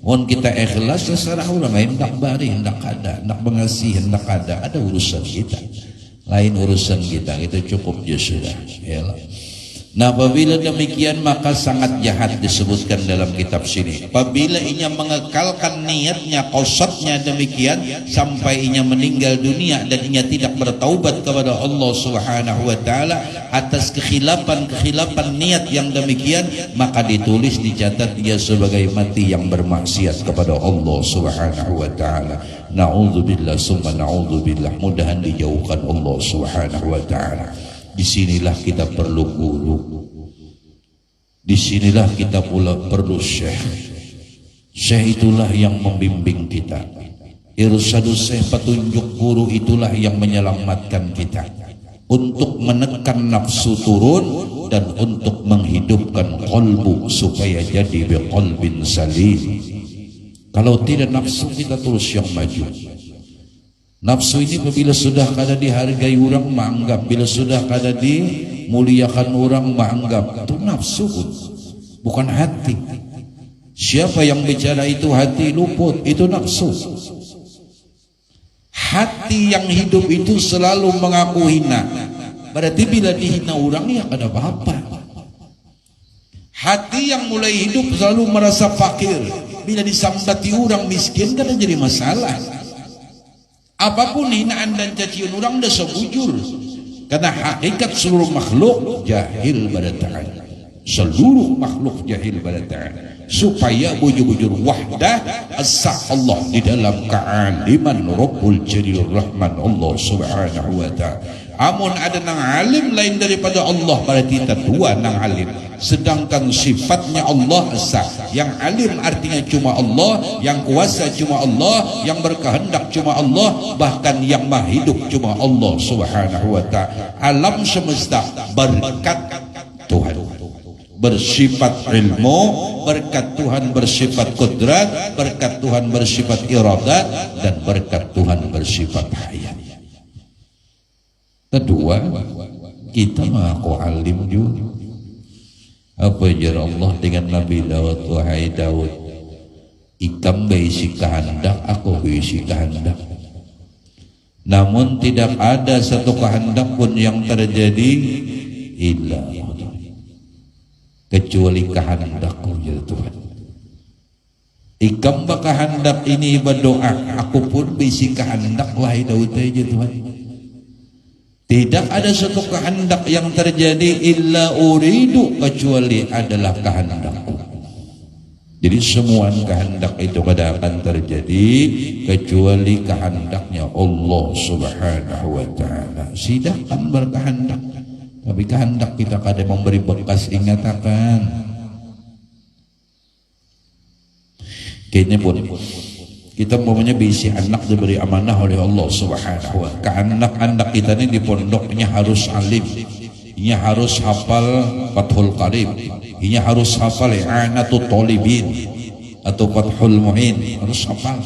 Mohon kita ikhlas secara ulama, hendak bari, hendak ada, hendak mengasihi, hendak ada urusan kita. Lain urusan kita cukup ya sudah. Yalah. Nah apabila demikian maka sangat jahat disebutkan dalam kitab sini. Apabila inya mengekalkan niatnya, qasadnya demikian sampai inya meninggal dunia dan inya tidak bertaubat kepada Allah Subhanahu wa taala atas kekhilafan niat yang demikian, maka ditulis dicatat dia sebagai mati yang bermaksiat kepada Allah Subhanahu wa taala. Na'udzubillah summa na'udzubillah, mudahan dijauhkan Allah Subhanahu wa taala. Disinilah kita perlu guru, disinilah kita pula perlu syekh. Syekh itulah yang membimbing kita. Irsyadus syekh, petunjuk guru itulah yang menyelamatkan kita untuk menekan nafsu turun dan untuk menghidupkan qalbu supaya jadi biqalbin salim. Kalau tidak nafsu kita terus yang maju. Nafsu ini bila sudah kada dihargai orang menganggap, bila sudah kada dimuliakan orang menganggap, itu nafsu bukan hati. Siapa yang bicara itu hati luput, itu nafsu. Hati yang hidup itu selalu mengaku hina, berarti bila dihina orang ya kada apa-apa. Hati yang mulai hidup selalu merasa fakir, bila disambati orang miskin kada jadi masalah. Apapun hinaan dan cacian orang dah sebujur, karena hakikat seluruh makhluk jahil pada Ta'ala. Seluruh makhluk jahil pada Ta'ala. Supaya bujur-bujur wahdah as-sa Allah di dalam kealiman Rabbul Jalil Rahman Allah Subhanahu wa ta'ala. Amun ada nang alim lain daripada Allah, berarti dua nang alim. Sedangkan sifatnya Allah esa, yang alim artinya cuma Allah, yang kuasa cuma Allah, yang berkehendak cuma Allah, bahkan yang maha hidup cuma Allah Subhanahu wa ta'ala. Alam semesta berkat Tuhan, bersifat ilmu, berkat Tuhan bersifat kudrat, berkat Tuhan bersifat iradat, dan berkat Tuhan bersifat hayat. Kedua, kita mengaku alim juga. Apa jar Allah dengan Nabi Daud, wahai Daud, ikam berisi kehendak, aku berisi kehendak. Namun tidak ada satu kehendak pun yang terjadi illa kecuali kehendakku ya Tuhan. Ikam kehendak ini berdoa, aku pun berisi kehendak wahai Daud aja Tuhan. Tidak ada satu kehendak yang terjadi illa uridu kecuali adalah kehendakku. Jadi semua kehendak itu kada akan terjadi kecuali kehendaknya Allah Subhanahu wa ta'ala. Sidahkan berkehendak, tapi kehendak kita kada memberi bekas ingatakan. Kayaknya pun kita umpamanya bisi anak diberi amanah oleh Allah Subhanahu wa ta'ala. Anak-anak kita ini di pondoknya harus alim, ini harus hafal Fathul Qarib, ini harus hafal I'anatul Talibin atau Fathul Mu'in, harus hafal.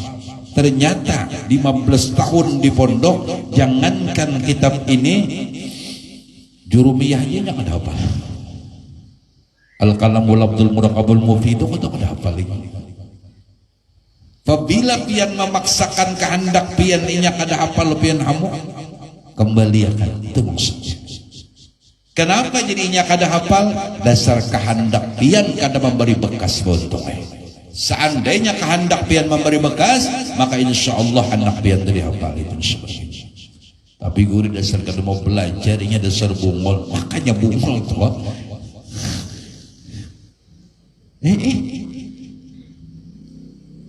Ternyata 15 tahun di pondok, jangankan kitab ini, jurumiyahnya jangan hafal. Al-Kalamul Abdul Muraqabul Mufid itu kada hafal lagi. Apabila pian memaksakan kehendak pian inya kada hafal pian hamu, kembalikan itu maksudnya. Kenapa jadinya kada hafal? Dasar kehendak pian kada memberi bekas bontongnya. Seandainya kehendak pian memberi bekas, maka insya Allah anak pian dari hafal itu sebagainya. Tapi guru dasar kada mau belajar, inya dasar bungol, makanya bungol tuh.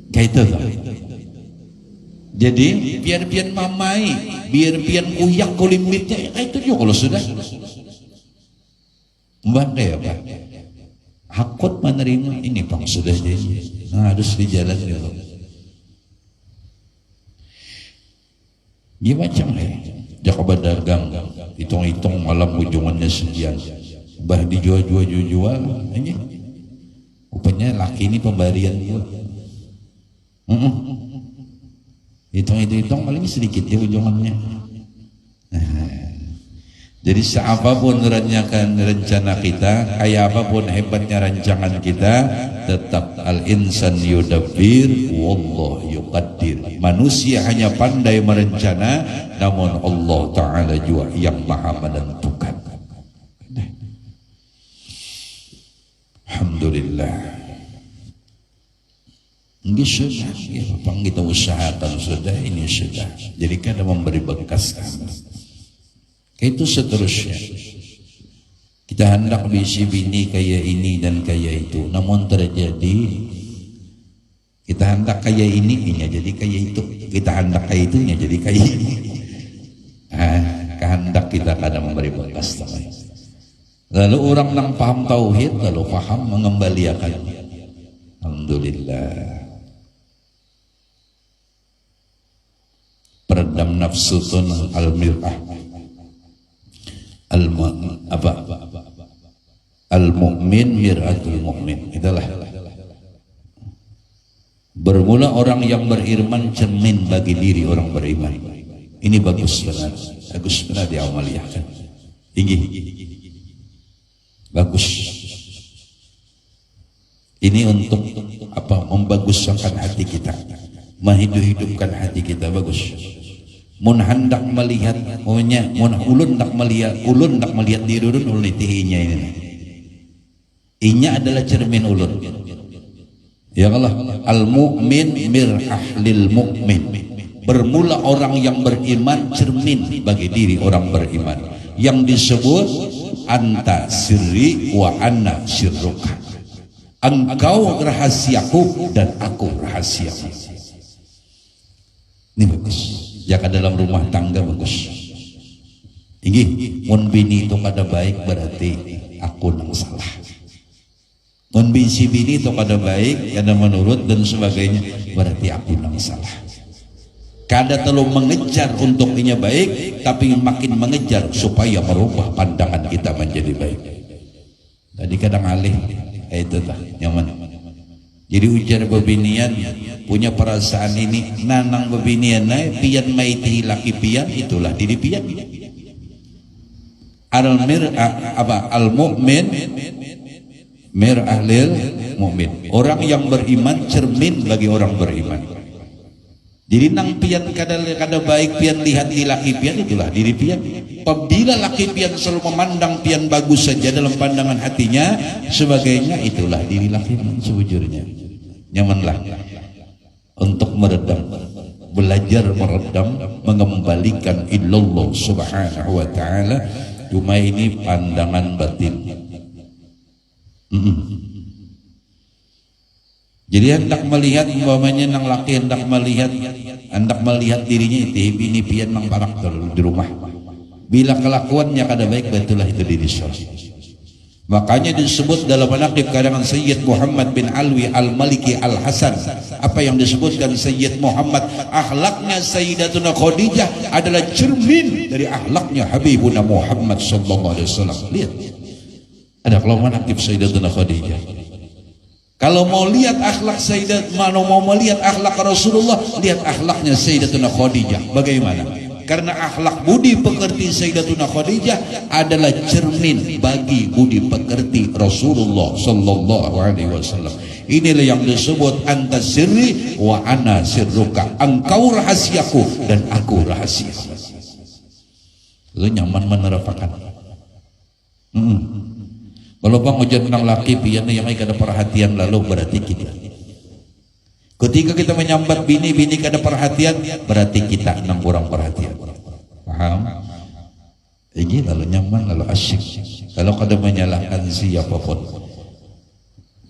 Kayak itu lah. Jadi biar pian mamai, biar pian uyak kulimitnya, itu juga kalau sudah. Mbak ya Pak, hakut menerima ini Pak sudah jadi. Nah, harus di jalan dulu. Gimana macam ya? Jaka berdagang, hitung-hitung malam ujungannya sekian. Bah dijual-jual, ini. Rupanya laki ini pemberian juga. Hitung paling sedikit ya ujungannya. Jadi seapapun rencana kita, kayak apapun hebatnya rancangan kita, tetap al-insan yudabbir wallah yuqaddir. Manusia hanya pandai merencana, namun Allah Ta'ala juga yang maha menentukan. Alhamdulillah. Ini sudah, ya, apa kita usahakan sudah, ini sudah. Jadi kada memberi bekas kami. Itu seterusnya. Kita hendak bisi bini kayak ini dan kayak itu, namun terjadi kita hendak kayak ini, jadi kayak itu. Kita hendak kayak itunya jadi kayak ini. Kehendak kita kadang memberi bekas teman. Lalu orang yang paham tauhid, lalu paham mengembalikan. Alhamdulillah. Peredam nafsu tun al-mir'ah. Al-mu'min mir'atul mu'min. Itulah. Bermula orang yang beriman cermin bagi diri orang beriman. Ini bagus benar. Bagus benar diamaliyahkan. Tinggi. Bagus. Ini untuk apa? Membaguskan hati kita, menghidup-hidupkan hati kita. Bagus. Mun hendak melihat, mun ulun hendak melihat diri ulun, ulun itihinya ini. Inya adalah cermin ulun. Ya Allah, al-mu'min mir'ah lil mu'min. Bermula orang yang beriman cermin bagi diri orang beriman. Yang disebut anta sirri wa anna sirruka. Engkau rahasiaku dan aku rahasiamu. Ini bagus. Jika dalam rumah tangga bagus. Tinggi. Mun bini itu kada baik berarti aku nang salah. Mun bisi bini itu kada baik, kada menurut dan sebagainya, berarti aku nang salah. Kada terlalu mengejar untuk inya baik, tapi makin mengejar supaya merubah pandangan kita menjadi baik. Tadi kadang alih, itu dah nyaman. Jadi ujar bebinian punya perasaan ini, nanang bebinian naik pian maiti laki pian, itulah diri pian. Al-mu'min mir'ah lil mu'min. Orang yang beriman cermin bagi orang beriman. Jadi nang pian kada baik pian lihat di laki pian, itulah diri pian. Apabila laki pian selalu memandang pian bagus saja dalam pandangan hatinya, sebagainya, itulah diri laki pian sebujurnya. Nyamanlah untuk meredam, belajar meredam, mengembalikan illallah subhanahu wa ta'ala. Cuma ini pandangan batin. Jadi hendak melihat, umpamanya nang laki hendak melihat dirinya itu ini pian nang parak di rumah. Bila kelakuannya kada baik, betulah itu diri sendiri. Makanya disebut dalam manaqib karangan Sayyid Muhammad bin Alwi Al-Maliki Al-Hasan, apa yang disebutkan Sayyid Muhammad, akhlaknya Sayyidatuna Khadijah adalah cermin dari akhlaknya Habibuna Muhammad sallallahu alaihi wasallam. Lihat. Ada kalau manaqib Sayyidatuna Khadijah. Kalau mau lihat akhlak mau melihat akhlak Rasulullah, lihat akhlaknya Sayyidatuna Khadijah. Bagaimana? Karena akhlak budi pekerti Sayyidatuna Khadijah adalah cermin bagi budi pekerti Rasulullah sallallahu alaihi wasallam. Inilah yang disebut anta sirri wa ana sirruka. Engkau rahasiaku dan aku rahasiamu. Lu nyaman menerapkan. Kalau bang ujian tentang laki pian yang ada perhatian, lalu berarti kita. Ketika kita menyambat bini kada perhatian, berarti kita nang kurang perhatian. Paham? Ini lalu nyaman, lalu asyik. Kalau kada menyalahkan siapapun,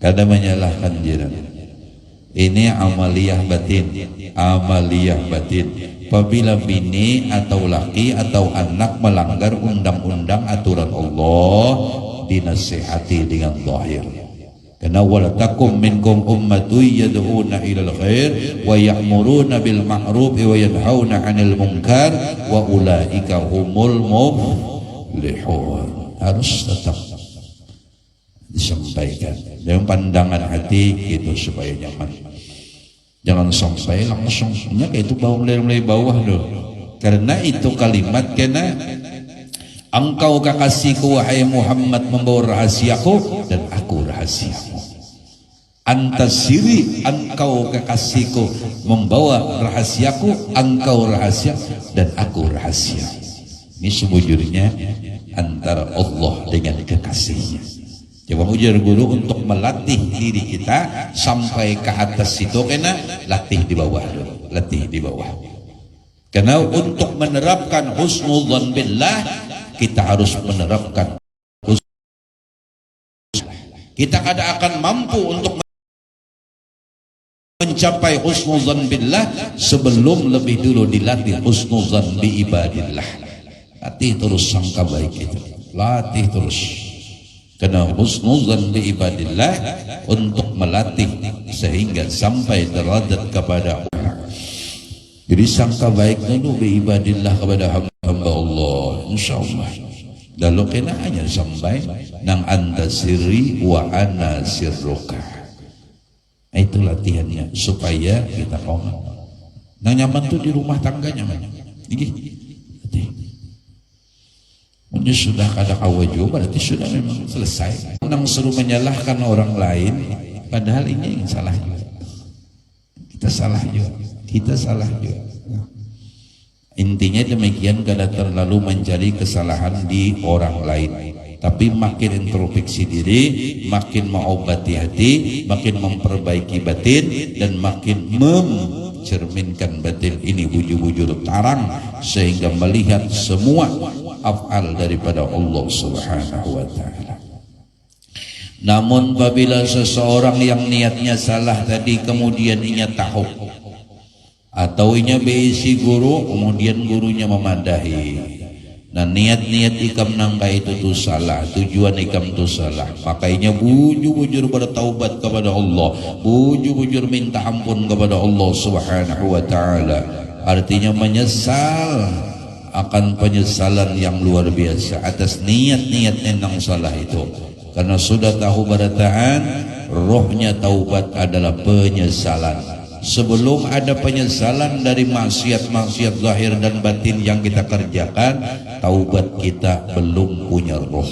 kada menyalahkan jiran. Ini amaliyah batin. Amaliyah batin. Apabila bini atau laki atau anak melanggar undang-undang aturan Allah, dinasihati dengan zahir. Karena wala takum minkum ummatun yad'una ilal khair wa ya'muruna bil ma'ruf wa yanhauna 'anil munkar wa ulaika humul muflihun. Harus tetap disampaikan dengan pandangan hati itu supaya nyaman. Jangan sampai langsungnya kayak itu mulai bawah loh. Karena itu kalimat kena Engkau kekasihku wahai Muhammad membawa rahasiaku dan aku rahasiamu. Antas siri, engkau kekasihku membawa rahasiaku, engkau rahasia dan aku rahasia. Ini sebujurnya antara Allah dengan kekasihnya. Coba ujar guru untuk melatih diri kita sampai ke atas itu, kena latih di bawah dulu, latih di bawah. Karena untuk menerapkan husnudzan billah kita harus menerapkan kita kada akan mampu untuk mencapai husnudzan billah sebelum lebih dulu dilatih husnudzan bi ibadillah. Latih terus sangka baik itu, latih terus. Karena husnudzan bi ibadillah untuk melatih sehingga sampai derajat kepada Allah. Jadi sangka baik dulu bi ibadillah kepada hamba Allah, insyaallah. Lalu kena hanya sampai nang anta sirri wa ana sirruka. Itu latihannya supaya kita kaum nang nyaman tuh di rumah tangga nyaman. Ini sudah kada kawajo, berarti sudah memang selesai. Nang suruh menyalahkan orang lain, padahal ini yang salah juga. Kita salah juga, kita salah juga. Intinya demikian, kada terlalu mencari kesalahan di orang lain, tapi makin introspeksi diri, makin mengobati hati, makin memperbaiki batin, dan makin mencerminkan batin ini bujur-bujur tarang sehingga melihat semua af'al daripada Allah Subhanahu wa ta'ala. Namun apabila seseorang yang niatnya salah tadi kemudian inya tahu atau inya beisi guru kemudian gurunya memadahi, nah niat-niat ikam nangka itu tuh salah, tujuan ikam tuh salah, makanya bujur-bujur bertaubat kepada Allah, bujur-bujur minta ampun kepada Allah Subhanahu wa ta'ala. Artinya menyesal akan penyesalan yang luar biasa atas niat-niat yang salah itu. Karena sudah tahu barataan, rohnya taubat adalah penyesalan. Sebelum ada penyesalan dari maksiat-maksiat zahir dan batin yang kita kerjakan, taubat kita belum punya roh.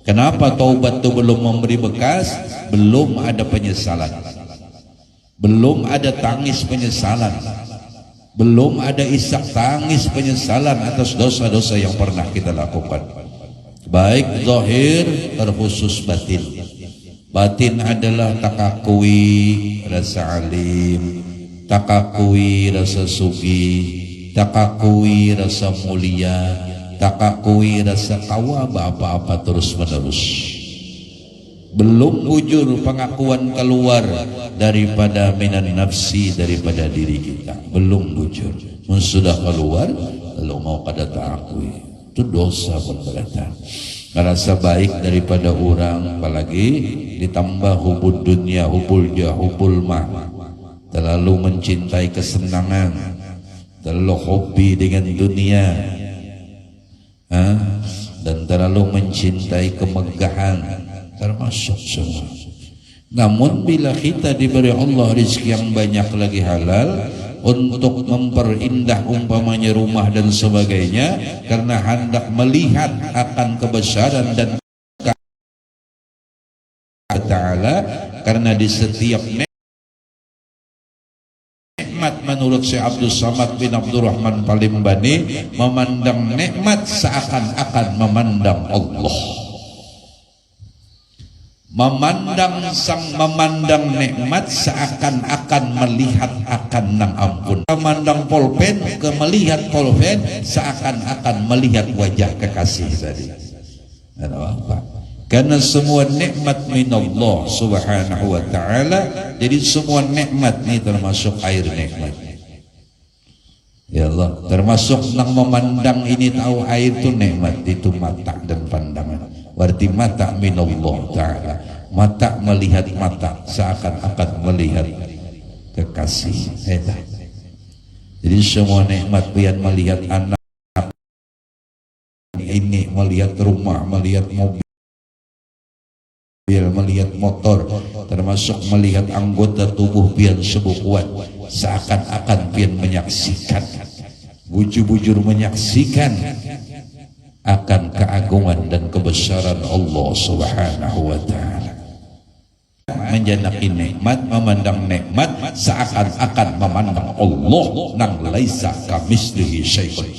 Kenapa taubat itu belum memberi bekas? Belum ada penyesalan, belum ada tangis penyesalan, belum ada isak tangis penyesalan atas dosa-dosa yang pernah kita lakukan, baik zahir terkhusus batin. Batin adalah takakui rasa alim, takakui rasa sugi, takakui rasa mulia, takakui rasa kawa apa-apa terus menerus. Belum bujur pengakuan keluar daripada minan nafsi, daripada diri kita, belum bujur. Sudah keluar lalu mau kada takui, itu dosa pemberatan. Merasa baik daripada orang, apalagi ditambah hubul dunia, hubul jah, hubul mah, terlalu mencintai kesenangan, terlalu hobi dengan dunia, dan terlalu mencintai kemegahan, termasuk semua. Namun bila kita diberi Allah rezeki yang banyak lagi halal untuk memperindah umpamanya rumah dan sebagainya, karena hendak melihat akan kebesaran dan Ta'ala, karena di setiap nikmat menurut Syekh Abdul Samad bin Abdurrahman Palimbani, memandang nikmat seakan-akan memandang Allah. Memandang nikmat seakan-akan melihat akan nang ampun. Memandang polpen ke melihat polpen seakan-akan melihat wajah kekasih tadi. Apa? Karena semua nikmat minallah Subhanahu wa ta'ala. Jadi semua nikmat ini termasuk air nikmat. Ya Allah, termasuk nang memandang ini, tahu air itu nikmat, itu mata dan pandangan. Berarti mata minallah ta'ala, mata melihat mata seakan-akan melihat kekasih. Jadi semua nikmat, pian melihat anak ini, melihat rumah, melihat mobil, melihat motor, termasuk melihat anggota tubuh pian sebuah kuat, seakan-akan pian menyaksikan, bujur-bujur menyaksikan akan keagungan dan kebesaran Allah Subhanahu wa taala. Menjanaki nikmat, memandang nikmat seakan-akan memandang Allah nang laisa kamitslihi syai'un.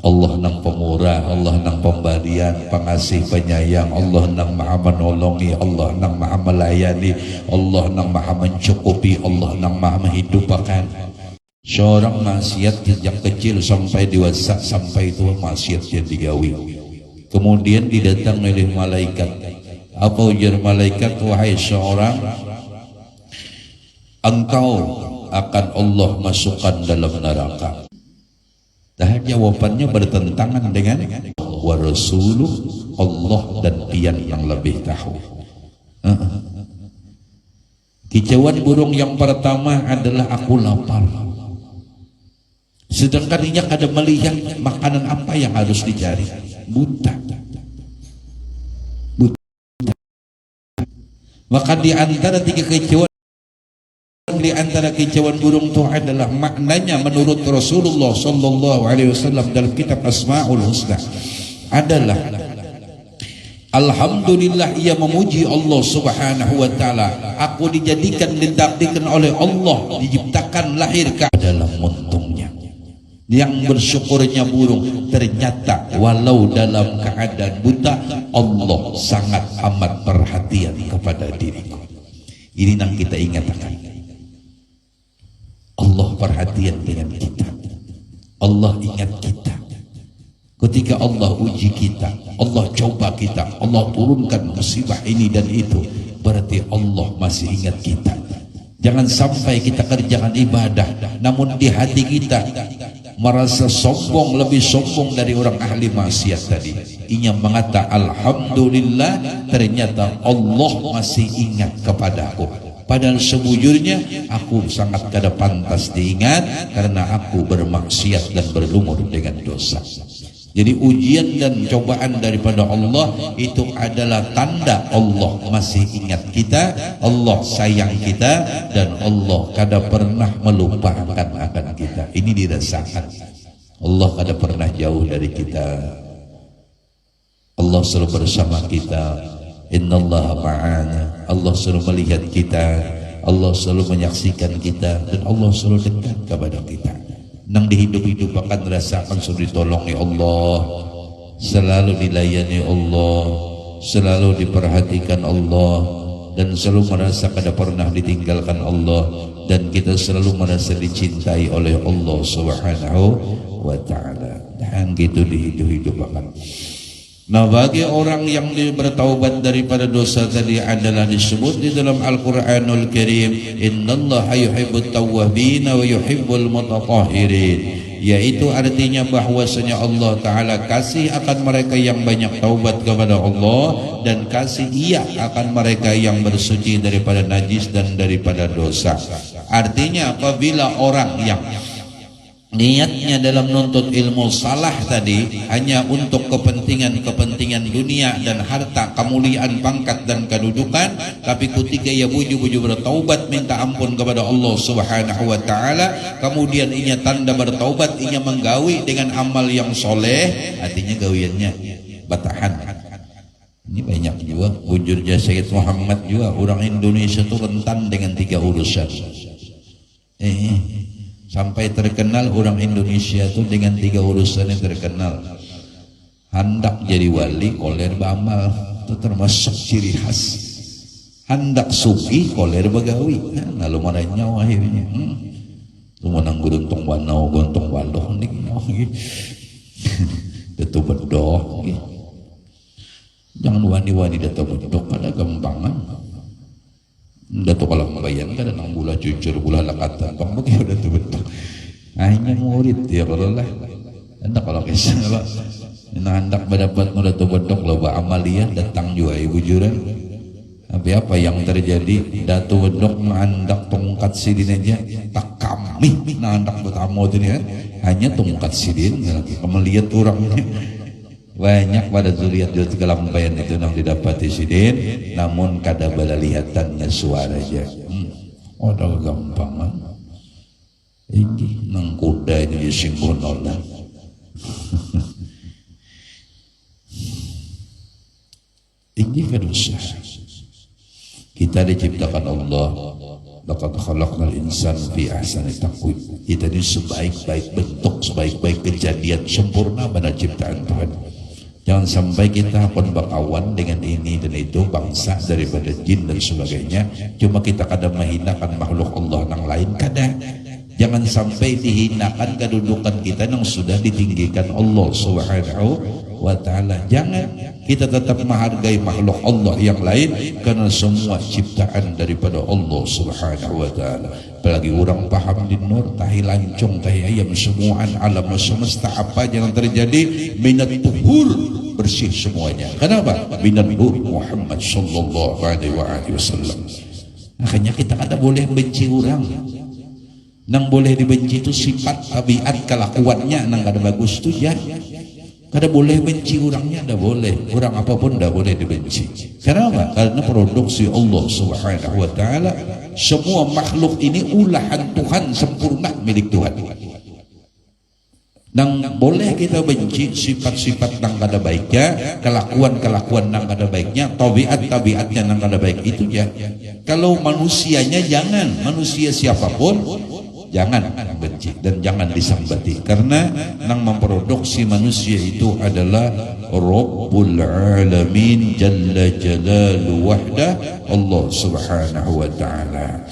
Allah nang pemurah, Allah nang pemberian, pengasih penyayang, Allah nang maha menolongi, Allah nang maha melayani, Allah nang maha mencukupi, Allah nang maha menghidupkan. Seorang maksiat sejak kecil sampai dewasa sampai tua maksiatnya digawi. Kemudian didatang oleh malaikat. Apa ujar malaikat? Wahai seorang, engkau akan Allah masukkan dalam neraka. Dah jawabannya bertentangan dengan wa rasuluh, Allah dan Dia yang lebih tahu. Kicauan burung yang pertama adalah aku lapar. Sedangkan dia kada melihat makanan apa yang harus dicari. Buta. Maka di antara tiga kicauan, di antara kicauan burung itu adalah maknanya menurut Rasulullah sallallahu alaihi wasallam dalam kitab Asmaul Husna adalah alhamdulillah, ia memuji Allah Subhanahu wa taala. Aku dijadikan, ditakdirkan oleh Allah, diciptakan lahir ke dalam untungnya. Yang bersyukurnya burung, ternyata walau dalam keadaan buta, Allah sangat amat perhatian kepada diriku. Ini yang kita ingatkan. Allah perhatian dengan kita. Allah ingat kita. Ketika Allah uji kita, Allah coba kita, Allah turunkan musibah ini dan itu, berarti Allah masih ingat kita. Jangan sampai kita kerjakan ibadah, namun di hati kita merasa sombong, lebih sombong dari orang ahli maksiat tadi. Ia mengata alhamdulillah, ternyata Allah masih ingat kepadaku. Padahal sebujurnya aku sangat kada pantas diingat karena aku bermaksiat dan berlumur dengan dosa. Jadi ujian dan cobaan daripada Allah itu adalah tanda Allah masih ingat kita, Allah sayang kita, dan Allah kada pernah melupakan akan kita. Ini dirasakan. Allah kada pernah jauh dari kita. Allah selalu bersama kita. Innallaha ma'ana. Allah selalu melihat kita, Allah selalu menyaksikan kita, dan Allah selalu dekat kepada kita. Nang dihidup-hidup akan rasakan selalu ditolongi Allah, selalu dilayani Allah, selalu diperhatikan Allah, dan selalu merasa kada pernah ditinggalkan Allah, dan kita selalu merasa dicintai oleh Allah Subhanahu wa taala. Dan gitu dihidup-hidup akan. Nah, bagi orang yang bertaubat daripada dosa tadi adalah disebut di dalam Al-Quranul Karim, innallaha yuhibbut tawwabin wa yuhibbul mutatahhirin, yaitu artinya bahwasanya Allah Ta'ala kasih akan mereka yang banyak taubat kepada Allah, dan kasih Ia akan mereka yang bersuci daripada najis dan daripada dosa. Artinya apabila orang yang niatnya dalam menuntut ilmu salah tadi hanya untuk kepentingan dunia dan harta, kemuliaan, pangkat dan kedudukan, tapi ketika ia buju-buju bertaubat minta ampun kepada Allah Subhanahu wa taala, kemudian ia tanda bertaubat, ia menggawi dengan amal yang soleh, artinya gawiannya batahan. Ini banyak juga bujurnya Sayyid Muhammad juga, orang Indonesia itu rentan dengan tiga urusan. Sampai terkenal orang Indonesia itu dengan tiga urusan yang terkenal. Hendak jadi wali, koler beramal, itu termasuk ciri khas. Hendak suki, koler begawi. Nah, lalu mana nyawa akhirnya. Itu menang guntung wanau, guntung waloh nih. Itu bedoh. Jangan wani-wani datu bedoh pada gampangan. Dato kalau membayang kan nang gula jujur gula lakatan bang begitu dato betul. Hanya murid ya kalau lah. Anda kalau kisah kalau hendak mendapat dato bedok loba amalia datang juga ibu juran. Tapi apa yang terjadi? Dato bedok mengandak tongkat sidin aja tak kami mengandak bertamu itu kan hanya tongkat sidin melihat orangnya. Banyak pada zuriat jut kelampaian itu yang didapati sidin, namun kada bala lihatannya suara aja. Ada gampangan. Ini nang kuda ini disinggung nolak. Ini kan usaha. Kita diciptakan Allah. Laqad khalaqnal insana fi ahsani taqwim. Kita ini sebaik-baik bentuk, sebaik-baik kejadian sempurna pada ciptaan Tuhan. Jangan sampai kita pun bakawan dengan ini dan itu, bangsa daripada jin dan sebagainya. Cuma kita kadang menghinakan makhluk Allah yang lain kadang. Jangan sampai dihinakan kedudukan kita yang sudah ditinggikan Allah Subhanahu wa ta'ala. Jangan, kita tetap menghargai makhluk Allah yang lain karena semua ciptaan daripada Allah Subhanahu wa ta'ala. Apalagi orang paham di nur, tahi lancong, tahi ayam, semuaan alam semesta apa yang terjadi minat tuhur, bersih semuanya. Kenapa? Minat nur Muhammad sallallahu alaihi wasallam. Makanya kita kada boleh benci orang. Nang boleh dibenci itu sifat, tabiat, kelakuannya nang kada bagus tu ya. Kada boleh benci orangnya, tidak boleh. Orang apapun tidak boleh dibenci. Kenapa? Karena produksi Allah Subhanahu wa ta'ala. Semua makhluk ini ulahan Tuhan, sempurna milik Tuhan. Nang boleh kita benci sifat-sifat nang kada baiknya, kelakuan-kelakuan nang kada baiknya, tabiat-tabiatnya nang kada baik itu ya. Kalau manusianya jangan, manusia siapapun jangan benci dan jangan disambati, karena yang memproduksi manusia itu adalah Rabbul Alamin Jalla Jalalu Wahdah, Allah Subhanahu wa ta'ala.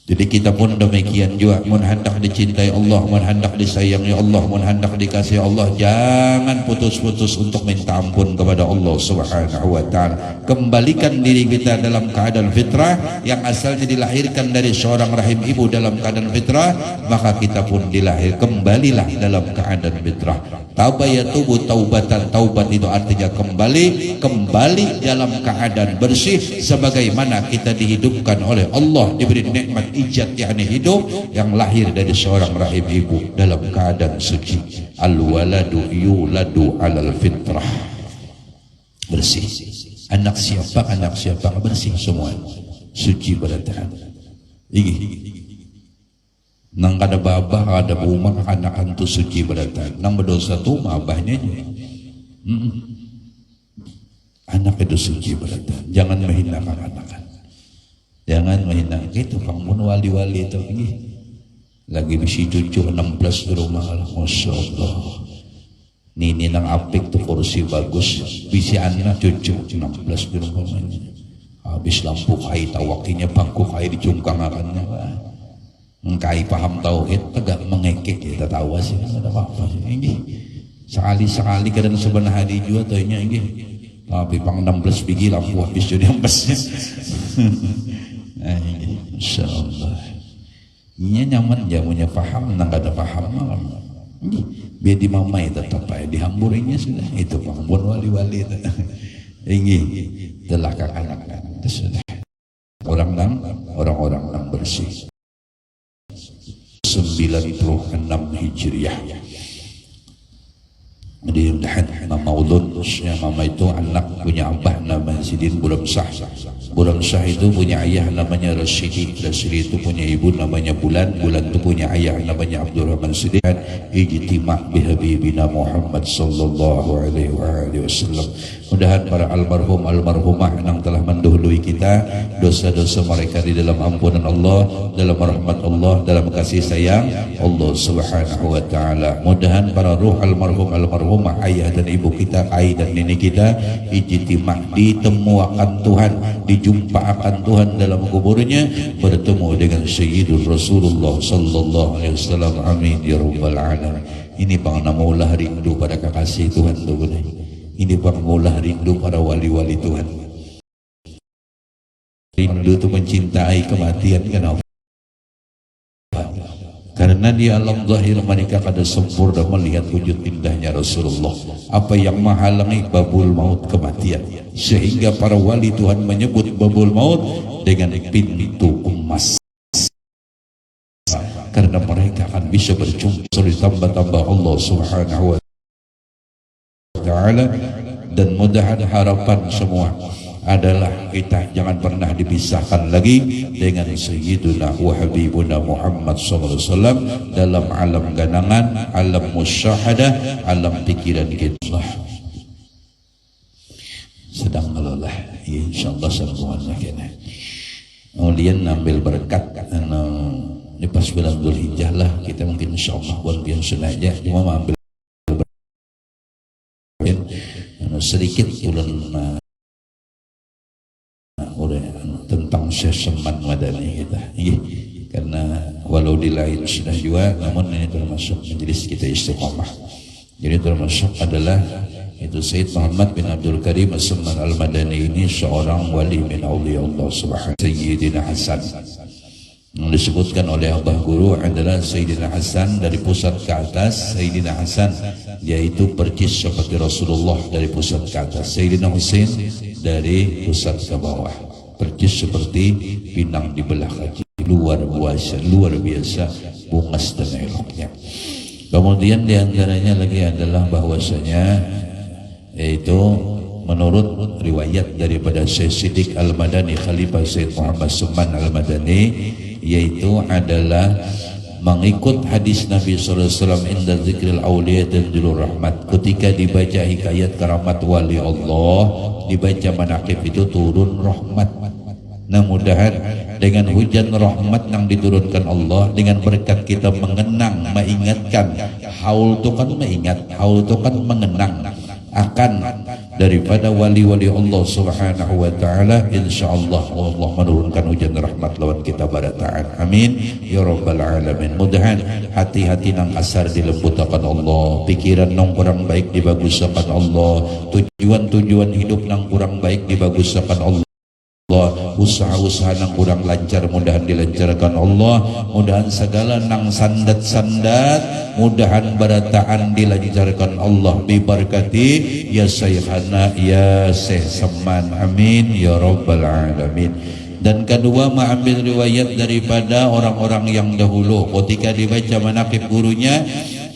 Jadi kita pun demikian juga, mun hendak dicintai Allah, mun hendak disayangi Allah, mun hendak dikasihi Allah, jangan putus-putus untuk minta ampun kepada Allah Subhanahu wa ta'ala. Kembalikan diri kita dalam keadaan fitrah, yang asalnya dilahirkan dari seorang rahim ibu dalam keadaan fitrah, maka kita pun dilahir kembalilah dalam keadaan fitrah. Tabayatubu taubatan, taubat itu artinya kembali dalam keadaan bersih, sebagaimana kita dihidupkan oleh Allah, diberi nikmat ijat, yakni hidup, yang lahir dari seorang rahim ibu dalam keadaan suci. Al-waladu yuladu alal fitrah, bersih. Anak siapa bersih semua, suci pada Tuhan. Nang kada babah, kada rumah, anak antu suci pada Tuhan. Nang berdosa tu abahnya anak itu suci pada Tuhan. Jangan menghinakan anak. Jangan menghina itu kamu wali-wali itu lagi bisi cucu 16 di rumah lah, masya Allah. Nini nang apik tuh kursi bagus, bisi anak cucu 16 di rumah. Habis lampu kai tawakinya bangku kai dicungkang akannya. Engkai paham tauhid tegak mengekek kita tahu sih ada apa-apa sih ini. Sekali-sekali kadang sebenarnya hari juga tuhnya ini. Tapi pang 16 biji lampu habis jadi ambasnya. Insyaallah. Ini nyaman jamunya paham, nang kada paham malam. Biar di mamai tetap aja dihamburinya sudah. Itu pangpun wali-wali itu. Ini telakak anak itu sudah. Orang-orang yang bersih. 96 Hijriah. Jadi nama ulunnya mama itu anak punya abah namanya Sidin Buram Shah. Buram Shah itu punya ayah namanya Rasyidi. Rasyidi itu punya ibu namanya Bulan. Bulan itu punya ayah namanya Abdurrahman Sidin. Ijtima' bihabibina Muhammad sallallahu alaihi wasallam. Mudahan para almarhum almarhumah yang telah mendahului kita, dosa-dosa mereka di dalam ampunan Allah, dalam rahmat Allah, dalam kasih sayang Allah Subhanahu wa ta'ala. Mudahan para ruh almarhum almarhumah, ayah dan ibu kita, ayah dan nenek kita, ijtima' ditemuakan Tuhan, dijumpakan Tuhan dalam kuburnya, bertemu dengan Sayyidul Rasulullah sallallahu alaihi wasallam. Amin ya rabbal alamin. Ini bang namulah rindu pada kekasih Tuhan tu boleh. Ini pengulah rindu para wali-wali Tuhan. Rindu itu mencintai kematian. Kenapa? Karena di alam zahir mereka kada sempurna melihat wujud indahnya Rasulullah. Apa yang menghalangi babul maut, kematian. Sehingga para wali Tuhan menyebut babul maut dengan pintu emas. Karena mereka akan bisa berjumpa ditambah-tambah Allah Subhanahu wa ta'ala. Dan mudahan harapan semua adalah kita jangan pernah dipisahkan lagi dengan Sayyiduna wa Habibuna Muhammad SAW dalam alam ganangan, alam musyahadah, alam pikiran kita. Sedang insyaallah sambungannya kena. Kemudian ambil berkat di pas bulan Dzulhijjah lah kita mungkin insyaallah buat pian sunaja cuma ambil sedikit ulun tentang Syekh Seman Madani kita karena walau di lain sudah juga namun ini termasuk majelis kita istiqomah. Jadi termasuk adalah itu Sayyid Muhammad bin Abdul Karim As-Seman Al-Madani ini seorang wali min awliya Allah subhanahu Sayyidina Hasan yang disebutkan oleh Abah Guru adalah Sayyidina Hasan dari pusat ke atas. Sayyidina Hasan yaitu percis seperti Rasulullah dari pusat ke atas. Sayyidina Husain dari pusat ke bawah percis seperti pinang di belah kaki. Luar biasa bungas dan eloknya. Kemudian diantaranya lagi adalah bahwasanya yaitu menurut riwayat daripada Syekh Siddiq Al-Madani Khalifah Sayyid Muhammad Seman Al-Madani yaitu adalah mengikut hadis Nabi SAW inda zikril awliya tanzilur rahmat. Ketika dibaca hikayat karamat wali Allah, dibaca manaqib itu turun rahmat. Nah mudahan dengan hujan rahmat yang diturunkan Allah, dengan berkat kita mengenang, mengingatkan, haul itu kan mengingat, haul itu kan mengenang akan daripada wali-wali Allah subhanahu wa ta'ala, insyaallah Allah menurunkan hujan rahmat lawan kita barataan. Amin ya rabbal alamin. Mudahan hati-hati nang kasar dilembutakan Allah, pikiran nang kurang baik dibagusakan Allah, tujuan-tujuan hidup nang kurang baik dibagusakan Allah, usaha-usaha nang kurang lancar mudahan dilancarkan Allah, mudahan segala nang sandat-sandat mudahan barataan dilancarkan Allah bibarkati ya Syekhana ya Syekh Seman. Amin ya rabbal alamin. Dan kedua mengambil riwayat daripada orang-orang yang dahulu ketika dibaca manaqib gurunya,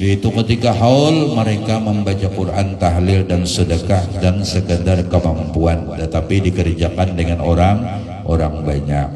yaitu ketika haul mereka membaca Quran, tahlil dan sedekah dan sekedar kemampuan, tetapi dikerjakan dengan orang banyak.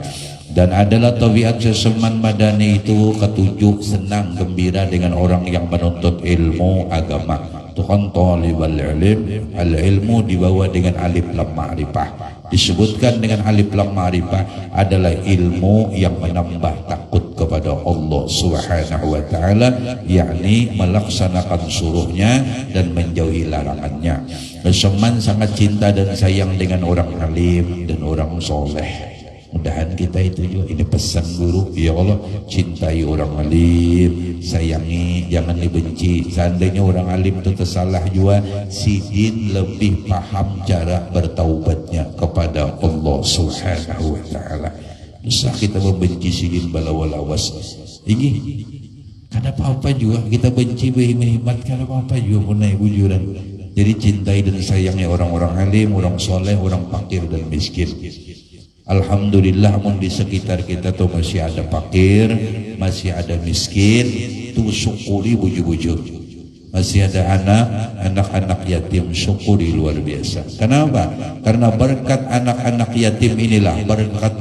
Dan adalah tabiat Seman Madani itu ketujuh senang gembira dengan orang yang menuntut ilmu agama. Tuhan talibal ilm, al ilmu dibawa dengan alif lam ma'rifah. Disebutkan dengan alif lam ma'rifah adalah ilmu yang menambah takut kepada Allah subhanahu wa ta'ala, yakni melaksanakan suruhnya dan menjauhi larangannya. Seman sangat cinta dan sayang dengan orang alim dan orang soleh. Mudahan kita itu juga, ini pesan guru, ya Allah cintai orang alim, sayangi, jangan dibenci. Seandainya orang alim itu tersalah juga, sidin lebih paham cara bertaubatnya kepada Allah subhanahu wa ta'ala. Usah kita membenci sidin balawalawas ini karena apa-apa juga kita benci berhemat, karena apa-apa juga punai bujuran. Jadi cintai dan sayangi orang-orang alim, orang soleh, orang fakir dan miskin. Alhamdulillah mun di sekitar kita tuh masih ada fakir, masih ada miskin, tuh syukuri buju-buju. Masih ada anak-anak yatim, syukuri luar biasa. Kenapa? Karena berkat anak-anak yatim inilah,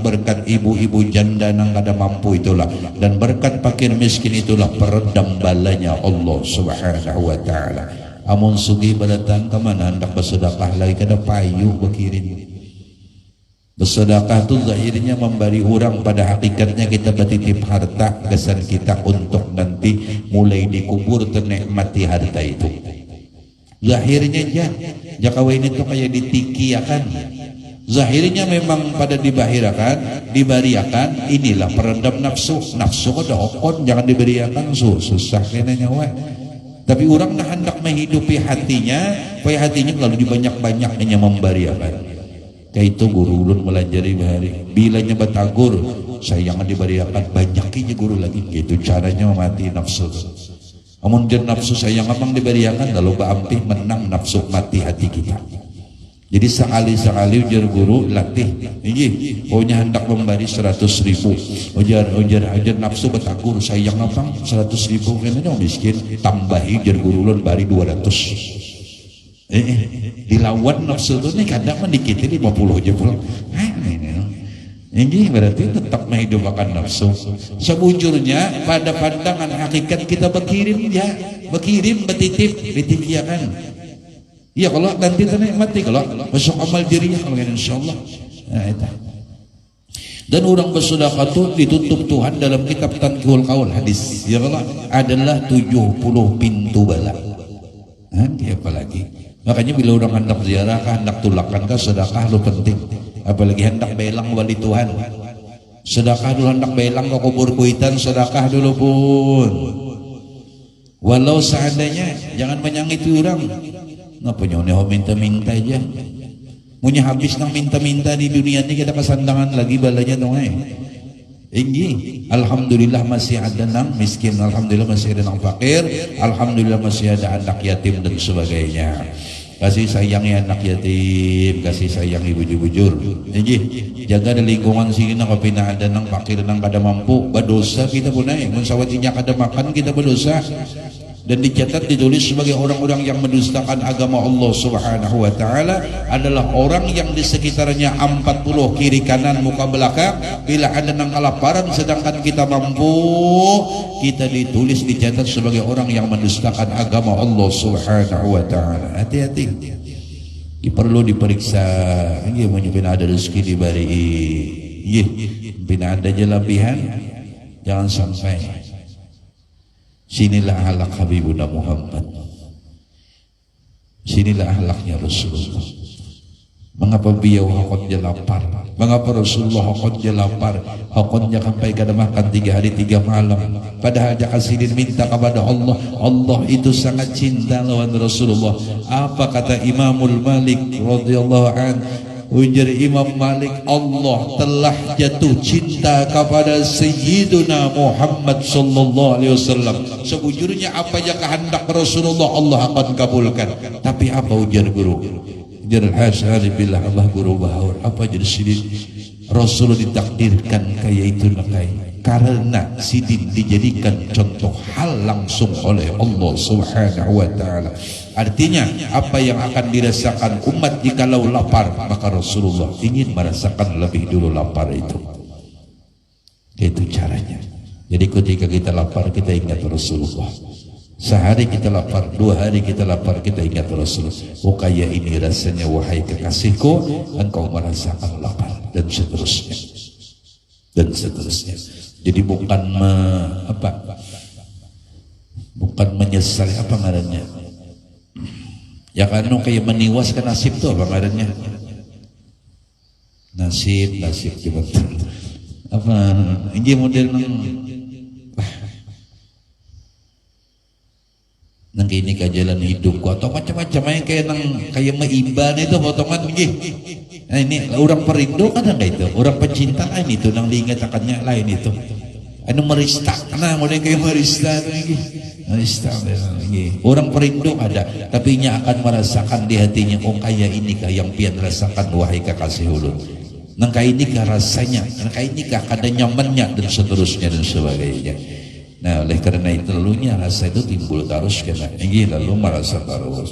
berkat ibu-ibu janda yang kada mampu itulah, dan berkat fakir miskin itulah peredam balanya Allah subhanahu wa ta'ala. Amun sugi badatang kemana hendak bersedekah lagi kada payu berkirim. Bersedekah itu zahirnya memberi orang, pada hakikatnya kita bertitip harta kesan kita untuk nanti mulai dikubur ternikmati harta itu. Zahirnya jakawa ini tuh kayak ditikiakan. Zahirnya memang pada dibahirakan, diberiakan, inilah peredam nafsu. Nafsu ada okon, jangan diberiakan susah kena nyawa. Tapi orang nak hendak menghidupi hatinya, supaya hatinya lalu dibanyak-banyaknya memberiakan. Kayak itu guru ulun melajari bahari bilanya batagur saya yang diberiakan banyaknya guru lagi, gitu caranya memati nafsu. Amun jen nafsu sayang abang diberiakan lalu baampih menang nafsu mati hati kita. Jadi sekali-sekali ujar guru latih ini pokoknya hendak memberi 100.000 ujar nafsu batagur sayang abang 100.000 kena miskin tambahi ujar guru ulun bari 200. Dilawan nafsu itu nih kadang mendikit 50 aja pulang. Ini berarti tetap menghidupkan nafsu. Sebujurnya pada pandangan hakikat kita berkirim ya, berkirim bertitip ditikiakan. Ya kalau nanti ternikmati kalau masuk amal dirinya kalau insyaallah. Nah, itu. Dan orang bersedekah itu ditutup Tuhan dalam kitab Tanqihul Qaul hadis ya Allah adalah 70 pintu bala. Apa lagi? Makanya bila orang hendak ziarah kah, hendak tulakan kah, sedekah lu penting. Apalagi hendak belang wali Tuhan. Sedekah dulu, hendak belang ke kubur kuitan, sedekah dulu pun. Walau seadanya, jangan menyangiti orang. Ngapa nyonya minta-minta aja. Punya habis nang minta-minta di dunia ini kita kesandangan lagi balanya dong Inggi, alhamdulillah masih ada nang miskin, alhamdulillah masih ada nang fakir, alhamdulillah masih ada anak yatim dan sebagainya. Kasih sayangi anak yatim, kasih sayangi bujur-bujur. Inggi, jaga di lingkungan sini nang kapina ada nang fakir nang kada mampu, berdosa kita punai. Mensawatinya kada makan kita berdosa. Dan dicatat ditulis sebagai orang-orang yang mendustakan agama Allah Subhanahu wa taala adalah orang yang di sekitarnya 40 kiri kanan muka belakang bila ada nang kelaparan sedangkan kita mampu, kita ditulis dicatat sebagai orang yang mendustakan agama Allah Subhanahu wa taala. Hati-hati. Perlu diperiksa. Nggih mun ada rezeki dibari. Nggih, bina ada jelabihan jangan sampai. Sinilah ahlak Habibuna Muhammad. Sinilah ahlaknya Rasulullah. Mengapa beliau hakotnya lapar? Mengapa Rasulullah hakotnya lapar? Hakotnya sampai kada makan 3 hari 3 malam. Padahal dia kasih minta kepada Allah. Allah itu sangat cinta lawan Rasulullah. Apa kata Imamul Malik radhiyallahu an? Ujar Imam Malik, Allah telah jatuh cinta kepada Sayyiduna Muhammad sallallahu alaihi wasallam. Sebujurnya apa yang kehendak Rasulullah Allah akan kabulkan. Tapi apa ujar guru? Ujar Hasan billah Allah guru bahur. Apa jadi sidin? Rasul ditakdirkan kayak itu nakai. Karena sidin dijadikan contoh hal langsung oleh Allah Subhanahu wa taala. Artinya apa yang akan dirasakan umat jikalau lapar, maka Rasulullah ingin merasakan lebih dulu lapar itu. Itu caranya. Jadi ketika kita lapar kita ingat Rasulullah. Sehari kita lapar, 2 hari kita lapar, kita ingat Rasulullah. Oh kayak ini rasanya wahai kekasihku, engkau merasakan lapar dan seterusnya. Dan seterusnya. Jadi bukan bukan menyesal apa ngarannya. Ya kan kayak meniwas ke nasib tuh apa ngarannya? Nasib gimana? Apa ini model nang ini ke jalan hidupku atau macam-macam yang kayak meiban itu potongan begini. Nah ini orang perindu kan enggak itu, orang pecinta lain itu nang diingat-ingatnya lain itu. Anu merista, nah model kayak merista lagi. Orang perindu ada, tapi nya akan merasakan di hatinya, oh kayak ini kah yang pian rasakan wahai kekasih ulun. Nang kayak ini kah rasanya, nang kayak ini kah kada nyamannya dan seterusnya dan sebagainya. Nah oleh karena itu lalunya rasa itu timbul terus kena, ini lalu merasa terus.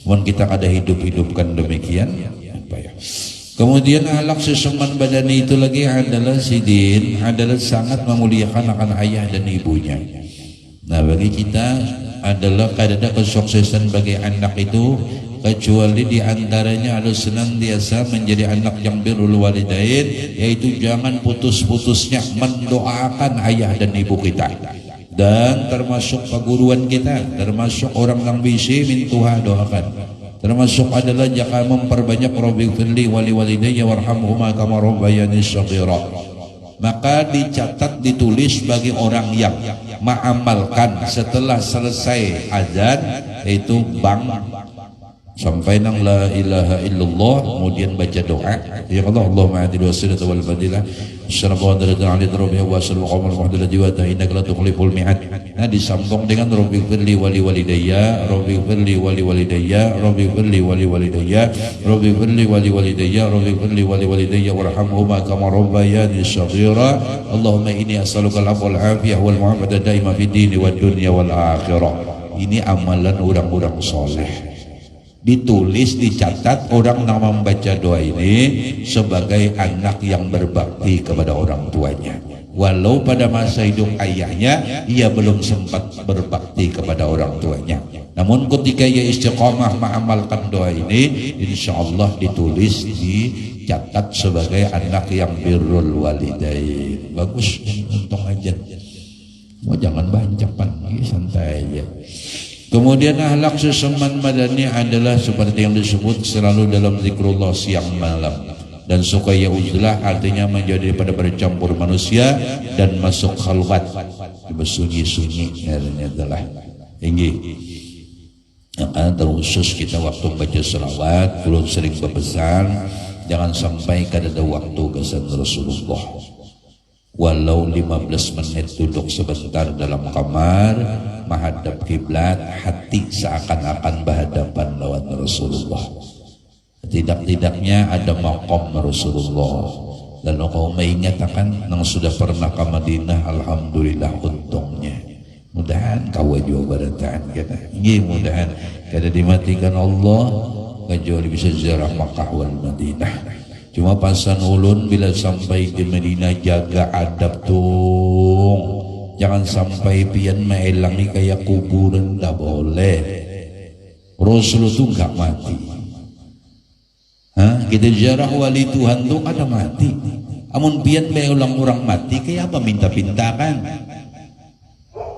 Mohon kita kada hidupkan demikian, apa ya? Kemudian ahlak seseman badani itu lagi adalah sidin, adalah sangat memuliakan akan ayah dan ibunya. Nah bagi kita adalah kadang kesuksesan bagi anak itu kecuali diantaranya harus senantiasa menjadi anak yang birrul walidain, yaitu jangan putus-putusnya mendoakan ayah dan ibu kita. Dan termasuk perguruan kita, termasuk orang yang bisi mintuha doakan. Termasuk adalah jangan memperbanyak Rabbighfirli wali walidayya warhamhuma kama rabbayani shaghira. Maka dicatat ditulis bagi orang yang mengamalkan setelah selesai azan yaitu sampai nang la ilaha illallah kemudian baca doa ya Allah Allahumma adil wasilata wal fadilah syarafa darajatan ali rabbi wa sallallahu alaihi wa sallam jiwata innaka la tukhliful mi'ad. Nah disambung dengan Rabbighfirli wali walidayya Rabbighfirli wali walidayya Rabbighfirli wali walidayya Rabbighfirli wali walidayya Rabbighfirli wali walidayya warhamhuma kama rabbayani shaghira. Allahumma inni as'aluka al-'afwa wal 'afiyah wal mu'afata daima fid dini wad dunya wal akhirah. Ini amalan orang-orang soleh. Ditulis, dicatat orang yang membaca doa ini sebagai anak yang berbakti kepada orang tuanya. Walau pada masa hidup ayahnya ia belum sempat berbakti kepada orang tuanya. Namun ketika ia istiqamah mengamalkan doa ini, insya Allah ditulis di dicatat sebagai anak yang birrul walidain. Bagus, untung aja. Mau jangan banyak pan, santai aja. Kemudian akhlak seseman madani adalah seperti yang disebut selalu dalam zikrullah siang malam, dan supaya uzlah artinya menjadi pada bercampur manusia dan masuk khalwat bersunyi-sunyi adalah tinggi. Maka terusus kita waktu baca selawat belum sering berpesan jangan sampai kada ada waktu kesan Rasulullah. Walau 15 menit duduk sebentar dalam kamar menghadap kiblat, hati seakan-akan berhadapan lawan Rasulullah. Tidak-tidaknya ada maqam Rasulullah. Dan kau mengingatkan nang sudah pernah ke Madinah, alhamdulillah untungnya. Mudahan kau juga barataan kita. Nggih mudahan kada dimatikan Allah kecuali bisa ziarah Makkah wal Madinah. Cuma pasan ulun bila sampai di Madinah jaga adab tuh, jangan sampai pian maelangi kayak kuburan, dah boleh. Rasul tuh nggak mati. Kita ziarah wali Tuhan tuh ada mati. Amun pian maelang orang mati kayak apa minta-pintakan.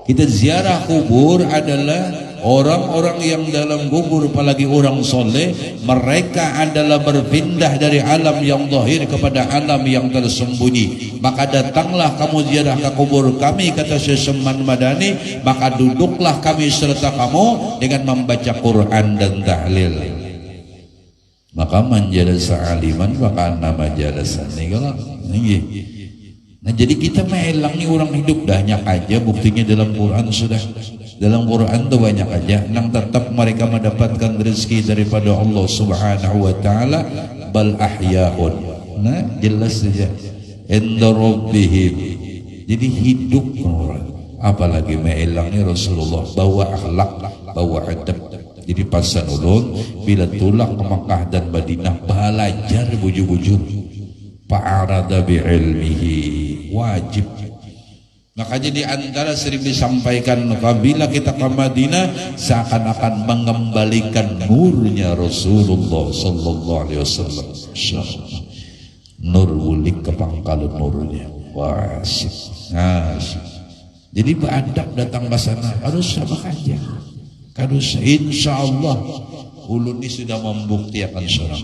Kita ziarah kubur adalah orang-orang yang dalam kubur, apalagi orang soleh, mereka adalah berpindah dari alam yang zahir kepada alam yang tersembunyi. Maka datanglah kamu ziarah ke kubur kami, kata Syekh Seman Madani, maka duduklah kami serta kamu dengan membaca Quran dan tahlil. Maka manjalasa aliman maka nama jalasan nih. Nah jadi kita melangi orang hidup banyak aja, buktinya dalam Quran sudah. Dalam Quran itu banyak aja nang tetap mereka mendapatkan rezeki daripada Allah Subhanahu wa taala, bal ahyaun. Nah, jelas saja inda rabbihim. Jadi hidup orang, apalagi melangi Rasulullah bawa akhlak, bawa adab. Jadi pasan ulun bila tulang ke Makkah dan Madinah belajar bujur-bujur fa'arada bi'ilmihi, wajib. Makanya di antara sering disampaikan apabila kita ke Madinah seakan-akan mengembalikan nurnya Rasulullah sallallahu alaihi wasallam. Nur wulik ke pangkalan nurnya. Wah, asyik. Jadi beradab datang ke sana harus sabar aja. Harus insyaallah ulun ini sudah membuktikan seorang.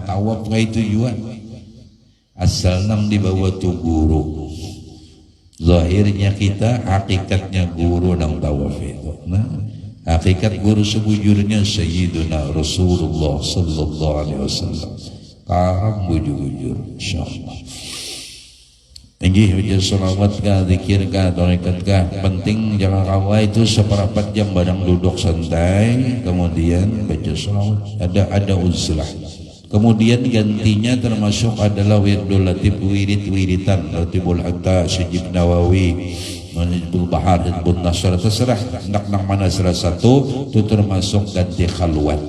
Tawaf kayak tujuan. Asal nang dibawa tu guru. Zahirnya kita, hakikatnya guru nang tawaf itu. Nah, hakikat guru sebujurnya Sayyiduna Rasulullah sallallahu alaihi wasallam. Karam bujur-bujur insyaallah. Inggih baca selawat kah, zikir kah, tarekat kah, penting jangan kawai itu seperempat jam barang duduk santai, kemudian baca selawat. Ada uzlah. Kemudian gantinya termasuk adalah wirdul latif, wirid-wiridan Latibul Hatta, Syijib Nawawi, Manhajul Bahar, Hizbun Nasr, terserah nak nang mana salah satu itu termasuk ganti khalwat.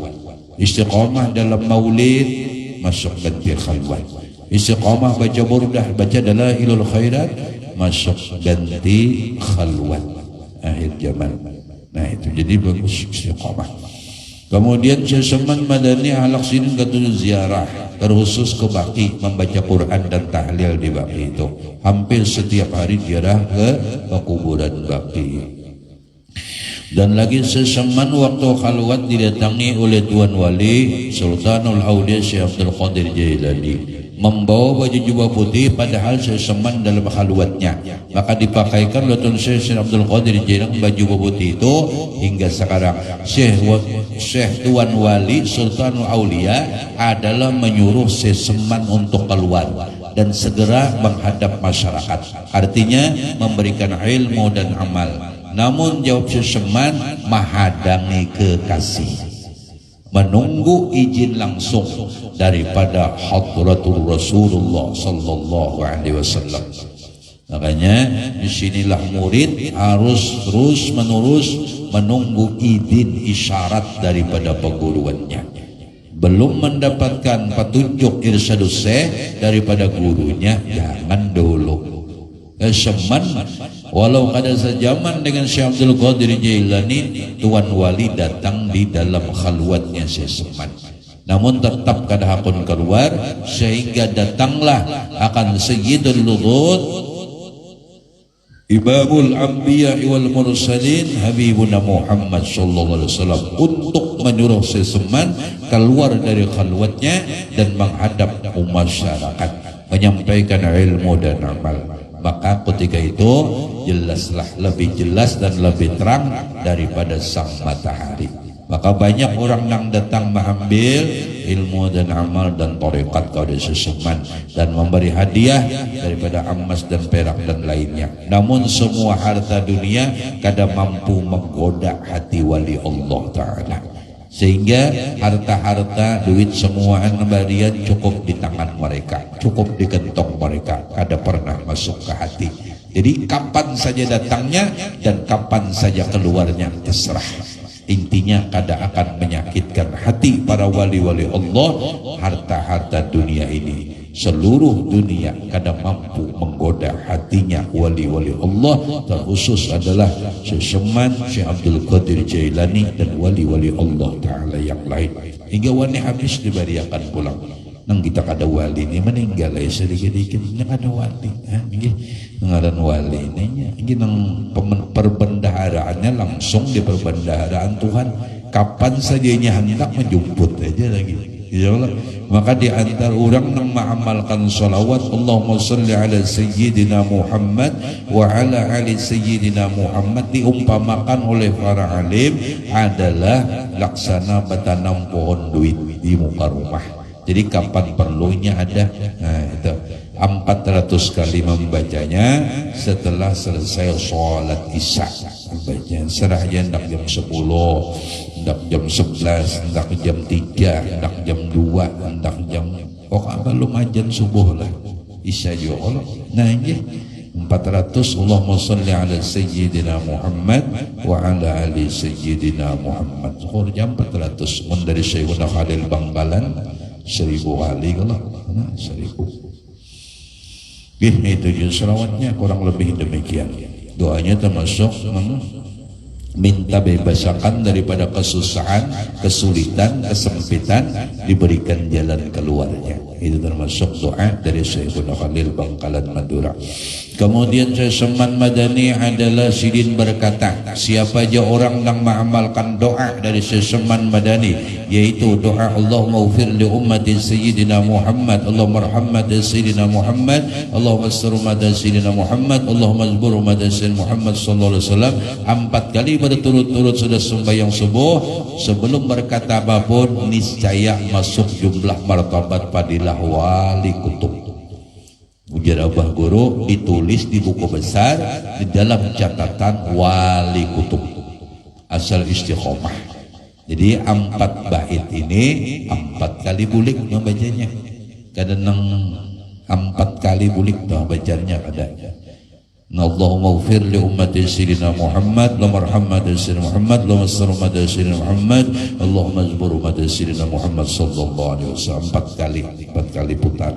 Istiqamah dalam maulid masuk ganti khalwat. Istiqamah baca burdah, baca dalailul khairat masuk ganti khalwat akhir zaman. Nah itu jadi bagus istiqamah. Kemudian Syekh Madani halak sini ketujuh ziarah terkhusus ke Baqi, membaca Quran dan tahlil di Baqi itu. Hampir setiap hari ziarah ke kuburan Baqi. Dan lagi seseman waktu khalwat didatangi oleh Tuan Wali Sultanul Auliya Syekh Abdul Qadir Jailani, membawa baju jubah putih padahal seseman dalam khalwatnya. Maka dipakaikan oleh Tuan Syekh Abdul Qadir Jailani baju putih itu hingga sekarang. Syekh Tuan Wali Sultanul Auliya adalah menyuruh seseman untuk keluar dan segera menghadap masyarakat. Artinya memberikan ilmu dan amal. Namun jawab seseman menghadapi kekasih, menunggu izin langsung daripada hadratul Rasulullah sallallahu alaihi wasallam. Makanya disinilah murid harus terus menerus menunggu izin isyarat daripada perguruannya. Belum mendapatkan petunjuk irsyadus syekh daripada gurunya, jangan dulu. Seman walau kada sejaman dengan Syekh Abdul Qadir Jailani, Tuan Wali datang di dalam khalwatnya Syekh Seman. namun tetap kada hakun keluar, sehingga datanglah akan Sayyidul Ludud Imamul Anbiya wal Mursalin Habibuna Muhammad sallallahu alaihi wasallam untuk menyuruh seseman keluar dari khalwatnya dan menghadap masyarakat, menyampaikan ilmu dan amal. Maka ketika itu jelaslah, lebih jelas dan lebih terang daripada sang matahari. Maka banyak orang yang datang mengambil ilmu dan amal dan tarekat kepada seseman dan memberi hadiah daripada emas dan perak dan lainnya. Namun semua harta dunia kada mampu menggoda hati wali Allah Ta'ala, sehingga harta-harta duit semua barian cukup di tangan mereka, cukup di kantong mereka, kada pernah masuk ke hati. Jadi kapan saja datangnya dan kapan saja keluarnya terserah. Intinya kada akan menyakitkan hati para wali-wali Allah. Harta-harta dunia ini, seluruh dunia kada mampu menggoda hatinya wali-wali Allah, terkhusus adalah seseman Syekh Abdul Qadir Jailani dan wali-wali Allah Ta'ala yang lain. Hingga wani habis dibariakan pulang. Nang kita kada wali ini meninggal ya sedikit-sedikit nya kada wali. Ngaran wali ini nang perbendaharaannya langsung di perbendaharaan Tuhan. Kapan sajanya hendak menjemput aja lagi. Ya Allah. Maka di antara orang yang mengamalkan salawat Allahumma salli ala sayyidina Muhammad wa ala ali sayyidina Muhammad diumpamakan oleh para alim adalah laksana batanam pohon duit di muka rumah. Jadi kapan perlunya ada, nah itu 400 kali membacanya setelah selesai sholat isya. Bacaan serahnya hendak jam 10, hendak jam 11, hendak jam 3, hendak jam 2, hendak jam belum ajan subuh lah isya juga. Nah ini 400 Allahumma salli ala sayyidina Muhammad wa ala ali sayyidina Muhammad. Zuhur jam 400 mun dari Syekhuna Khalil Bangkalan 1000 kali kalau 1000. Itu juga selawatnya kurang lebih demikian. Doanya termasuk minta bebasakan daripada kesusahan, kesulitan, kesempitan, diberikan jalan keluarnya. Itu termasuk doa dari Syekhuna Khalil Bangkalan Madura. Kemudian Seseman Madani adalah Sidin berkata, siapa aja orang yang mengamalkan doa dari Seseman Madani, yaitu doa Allahumma ufir li ummati Sayyidina Muhammad, Allahumma rahmat Sayyidina Muhammad, Allahumma astur mada Sayyidina Muhammad, Allahumma azbur mada Sayyidina Muhammad sallallahu alaihi wasallam, 4 kali berturut-turut sudah sembahyang subuh, sebelum berkata apapun niscaya masuk jumlah martabat padilah wali kutub. Ujar Abah Guru, ditulis di buku besar di dalam catatan wali kutub asal istiqomah. Jadi 4 bait ini 4 kali bulik membacanya. Kadang 4 kali bulik membacanya ada. Allahumma ufir li ummati Sayyidina Muhammad, Allahumma rahmat Sayyidina Muhammad, Allahumma astur mada Sayyidina Muhammad, Allahumma azbur mada Sayyidina Muhammad sallallahu alaihi wasallam. 4 kali putar.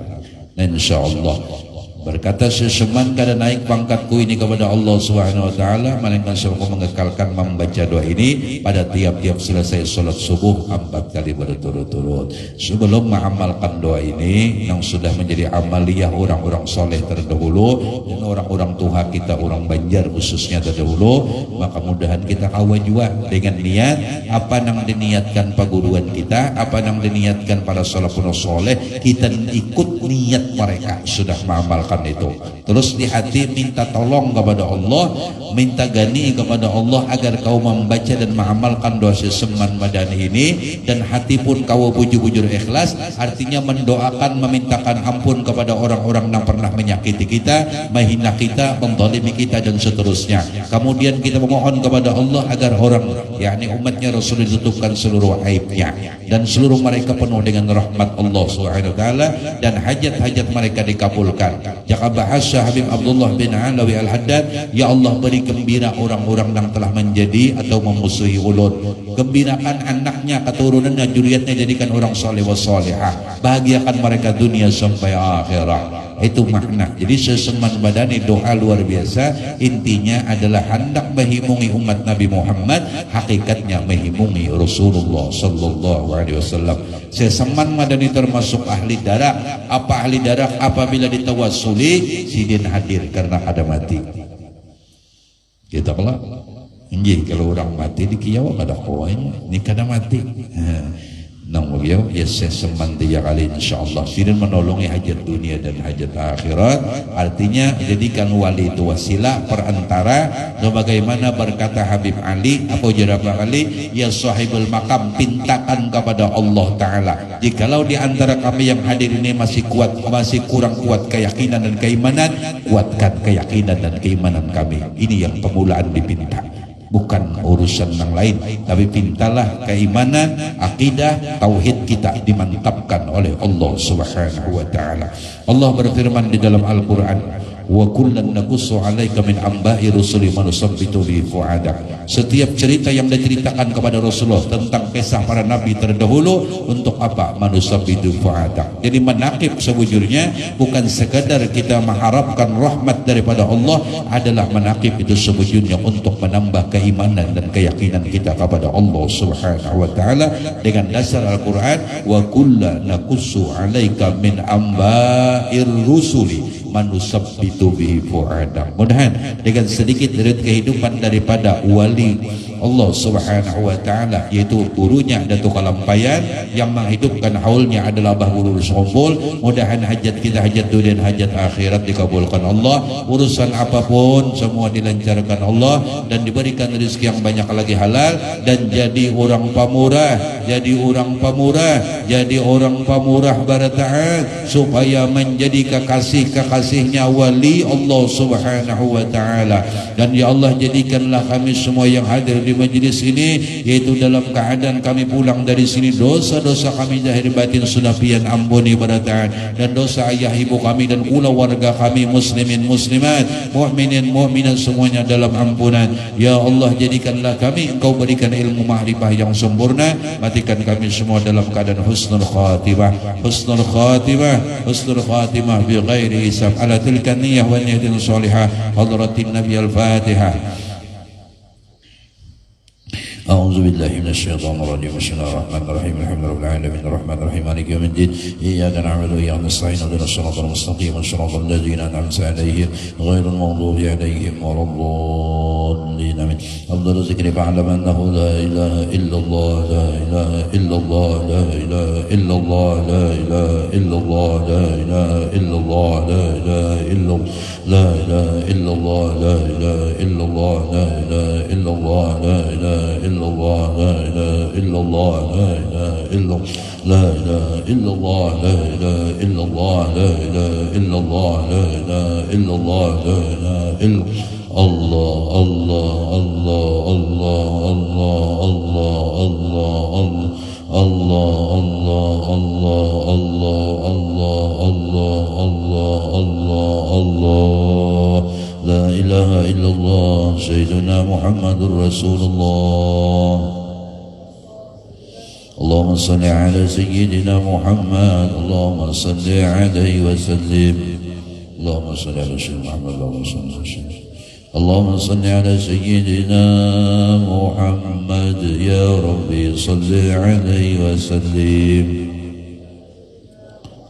Dan insyaallah berkata Seseman kada naik pangkatku ini kepada Allah Subhanahu wa taala, melainkan saya mengekalkan membaca doa ini pada tiap-tiap selesai salat subuh 4 kali berturut-turut. Sebelum mengamalkan doa ini yang sudah menjadi amaliyah orang-orang soleh terdahulu dan orang-orang tua kita orang Banjar khususnya terdahulu, maka mudahan kita kawan juga dengan niat apa yang diniatkan paguruan kita, apa yang diniatkan para salafun soleh, kita ikut niat mereka sudah mengamalkan itu. Terus di hati minta tolong kepada Allah, minta gani kepada Allah agar kau membaca dan mengamalkan doa Seseman Madani ini, dan hati pun kau bujur-bujur ikhlas, artinya mendoakan, memintakan ampun kepada orang-orang yang pernah menyakiti kita, menghina kita, menzalimi kita dan seterusnya. Kemudian kita memohon kepada Allah agar orang, yakni umatnya Rasul, ditutupkan seluruh aibnya dan seluruh mereka penuh dengan rahmat Allah Subhanahu wa taala dan hajat-hajat mereka dikabulkan. Jaka bahasa Habib Abdullah bin Alawi Al-Haddad, ya Allah beri gembira orang-orang yang telah menjadi atau memusuhi ulun, gembirakan anaknya, keturunannya, juriatnya jadikan orang saleh wa salihah, bahagiakan mereka dunia sampai akhirat. Itu makna. Jadi seseman badani doa luar biasa, intinya adalah hendak menghimungi umat Nabi Muhammad, hakikatnya menghimungi Rasulullah sallallahu alaihi wasallam. Seseman madani termasuk ahli darak. Apa ahli darak? Apabila ditawasuli sidin hadir karena ada mati. Kita kelak kalau orang mati di kiawa kada koin ni kada mati. Nang beliau ya seseman dia kali insyaallah sidin menolongi hajat dunia dan hajat akhirat. Artinya jadikan wali itu wasilah perantara. Bagaimana berkata Habib Ali apa jarabah Ali, ya sahibul makam, pintakan kepada Allah Ta'ala, jikalau di antara kami yang hadir ini masih kurang kuat keyakinan dan keimanan, kuatkan keyakinan dan keimanan kami. Ini yang permulaan dipinta, bukan urusan yang lain, tapi pintalah keimanan, akidah, tauhid kita dimantapkan oleh Allah Subhanahu wa taala. Allah berfirman di dalam Al-Qur'an, wa kullan naqussu 'alaika min amba'i rusuli man nusabbitu bi fu'adak. Setiap cerita yang diceritakan kepada Rasulullah tentang kisah para nabi terdahulu, untuk apa? Manusabbitu fu'adak. Jadi menakib sebujurnya bukan sekadar kita mengharapkan rahmat daripada Allah, adalah menakib itu sebujurnya untuk menambah keimanan dan keyakinan kita kepada Allah Subhanahu wa taala dengan dasar Al-Qur'an, wa kullan naqussu 'alaika min amba'ir rusuli manusabbitu bihi fu'adak. Mudahan dengan sedikit dari kehidupan daripada wali Allah Subhanahu wa taala, yaitu gurunya Datuk Kalampayan yang menghidupkan haulnya adalah Abah Guru Sombol. Mudahan hajat kita, hajat dunia dan hajat akhirat dikabulkan Allah. Urusan apapun semua dilancarkan Allah dan diberikan rezeki yang banyak lagi halal, dan jadi orang pamurah, jadi orang pamurah barataan, supaya menjadi kekasihnya wali Allah Subhanahu wa taala. Dan ya Allah, jadikanlah kami semua yang hadir di majlis ini, yaitu dalam keadaan kami pulang dari sini, dosa-dosa kami zahir batin sudah pian ampuni barataan, dan dosa ayah ibu kami dan pula warga kami muslimin muslimat, mukminin mukminat semuanya dalam ampunan. Ya Allah, jadikanlah kami, Engkau berikan ilmu makrifah yang sempurna, matikan kami semua dalam keadaan husnul khatimah bi ghairi hisab, ala tilka niyyah wa niyatin salihah. Hadratin Nabi Al-Fatihah. أعوذ بالله من الشيطان الرجيم. بسم الله الرحمن الرحيم. الحمد لله رب العالمين الرحمن الرحيم مالك يوم الدين. إياك نعبد وإياك نستعين اهدنا الصراط المستقيم صراط الذين أنعمت عليهم غير المغضوب عليهم ولا الضالين آمين. أفضل الذكر فاعلم أنه لا إله إلا الله لا إله إلا الله لا إله إلا الله لا إله إلا الله لا إله إلا الله لا إله إلا الله لا إله إلا الله لا إله إلا الله لا إله إلا الله لا إله إلا الله لا إله إلا الله لا إله إلا لا إله إلا الله لا إله إلا الله لا إله إلا الله لا إله إلا الله لا إله إلا الله الله الله الله الله الله الله الله الله الله الله الله الله الله الله لا إله إلا الله سيدنا محمد رسول الله. اللهم صل على سيدنا محمد اللهم صل عليه وسلم. اللهم صل على سيدنا محمد اللهم صل على سيدنا اللهم صل على سيدنا محمد يا ربي صل عليه وسلم.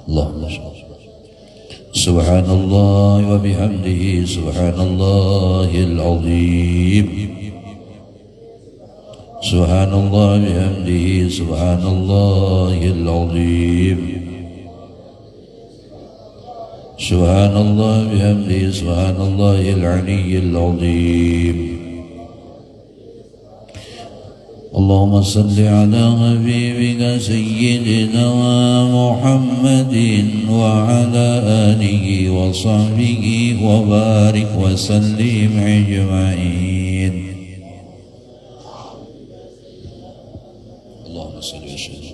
اللهم صل. سبحان الله وبحمده سبحان الله العظيم. سبحان الله وبحمده سبحان الله العظيم. سبحان الله وبحمده سبحان الله العلي العظيم. اللهم صل على حبيبك سيدنا محمد وعلى آله وصحبه وبارك وسلم أجمعين. اللهم صل وسلم.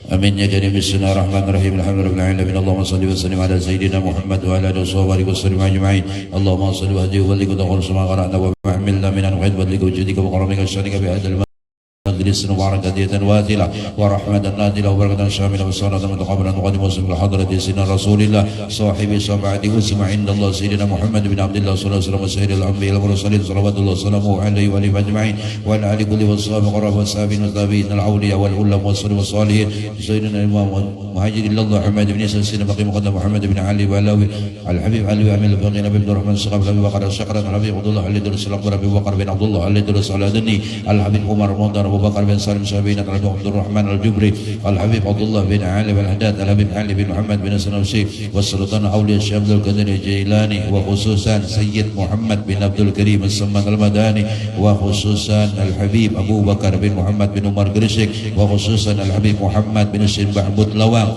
آمين يا كريم. بسم الله الرحمن الرحيم. الحمد لله رب العالمين. اللهم صل وسلم على سيدنا محمد وعلى آله وصحبه وسلم أجمعين. اللهم صل وهديه وبلغ وتقول سما قرأنا وحملنا من أنواع بلغ وجودك وكرمك وشانك بهذا المجد رزقا وبركة واسعة ورحمة نازلة وبركة شاملة وصلاة متقبلة مقدمة وسلم حضرة سيدنا رسول الله صاحب الشفاعة وسمع عند الله سيدنا محمد بن عبد الله صلى الله عليه وسلم وسائر الأنبياء والمرسلين صلوات الله وسلامه عليه وآله أجمعين وعلى آل كل والصحابة والقرابة والسابقين والتابعين الأولياء والعلماء والصالحين سيدنا الإمام مهاجر الله محمد بن عيسى سيدنا بقي مقدم محمد بن علي وعلاوي الحبيب علي وعمل الفقيه نبي عبد الرحمن الصقر أبي بكر الشقرة الحبيب عبد الله علي درس الأكبر أبي بكر بن عبد الله علي درس الأدني الحبيب عمر رمضان أبو بكر بن سالم سابين الحبيب عبد الرحمن الجبري الحبيب عبد الله بن علي بن الحداد الحبيب علي بن محمد بن السنوسي والسلطان أولياء الشيخ عبد القادر الجيلاني وخصوصا سيد محمد بن عبد الكريم السمان المداني وخصوصا الحبيب أبو بكر بن محمد بن عمر قرشك وخصوصا الحبيب محمد بن سين محمود لوان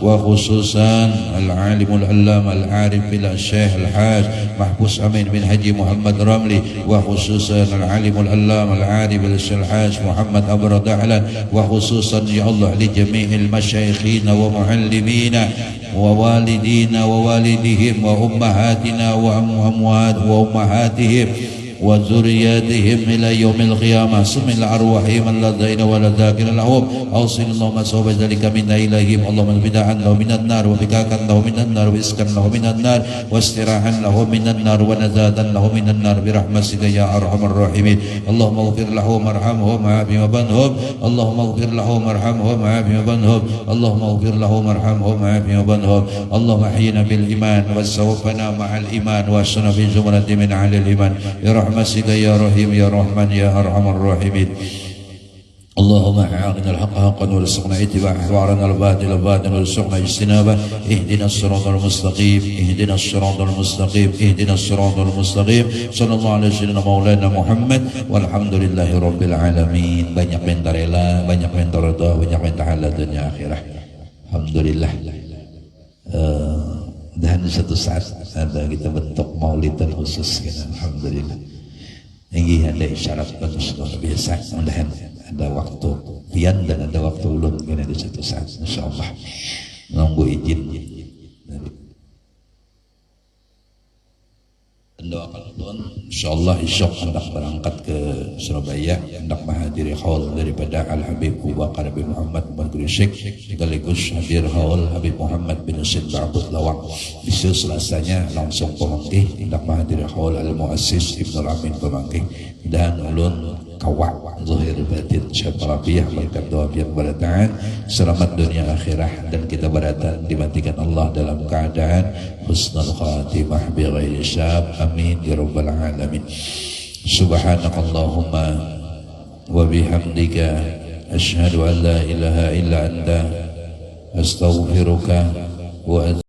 وخصوصا العالم العلامة العارف بالشيخ الحاج محبوس أمين بن حجي محمد رملي وخصوصا العالم العلامة العارف بالشيخ الحاج محمد أبو دحلان وخصوصا يا الله لجميع المشايخين ومعلمين ووالدين ووالدهم وأمهاتنا وأمهاتهم وذرياتهم إلى يوم القيامة سم الأرواحهم الذين ولا ذاكر لهم أوصل اللهم صوب ذلك منا إليهم اللهم البدع عنه من النار وفكاكا له من النار وإسكا له من النار واستراحا له من النار ونزادا له من النار برحمتك يا أرحم الراحمين اللهم اغفر لهم وارحمهم وعافهم وبنهم اللهم اغفر لهم وارحمهم وعافهم وبنهم اللهم اغفر لهم وارحمهم وعافهم وبنهم اللهم احينا بالإيمان وتوفنا مع الإيمان واشنا في زمرة من أهل الإيمان برحمتك يا رحيم يا رحمن يا أرحم الراحمين اللهم أعطنا الحق حقا وارزقنا اتباعه وأرنا الباطل باطلا وارزقنا اجتنابه اهدنا الصراط المستقيم اهدنا الصراط المستقيم اهدنا الصراط المستقيم صلى الله عليه وسلم مولانا Muhammad walhamdulillahi rabbil alamin. Banyak minta rela, banyak minta ridha, banyak minta halal dunia akhirah. Alhamdulillah. Dan satu saat ada kita bentuk maulidan khusus kan, alhamdulillah. Ini ada isyarat bagus luar biasa. Mudah-mudahan ada waktu pian dan ada waktu ulun kan di satu saat, insyaallah. Menunggu izin. Doakan ulun, insyaallah esok hendak berangkat ke Surabaya, hendak menghadiri haul daripada Al Habib Abu Bakar bin Muhammad bin Gresik, sekaligus hadir haul Habib Muhammad bin Sin Ba'bud Lawang. Besok Selasanya langsung pemangkih hendak menghadiri haul Al Muassis Ibnu Amin pemangkih. Dan ulun kawak zahir batin syafarabiah berkat doa biar berataan selamat dunia akhirah dan kita berataan dimatikan Allah dalam keadaan husnul khatimah bi ghairi syab amin ya rabbal alamin. Subhanakallahumma wa bihamdika asyhadu an la ilaha illa anta astaghfiruka wa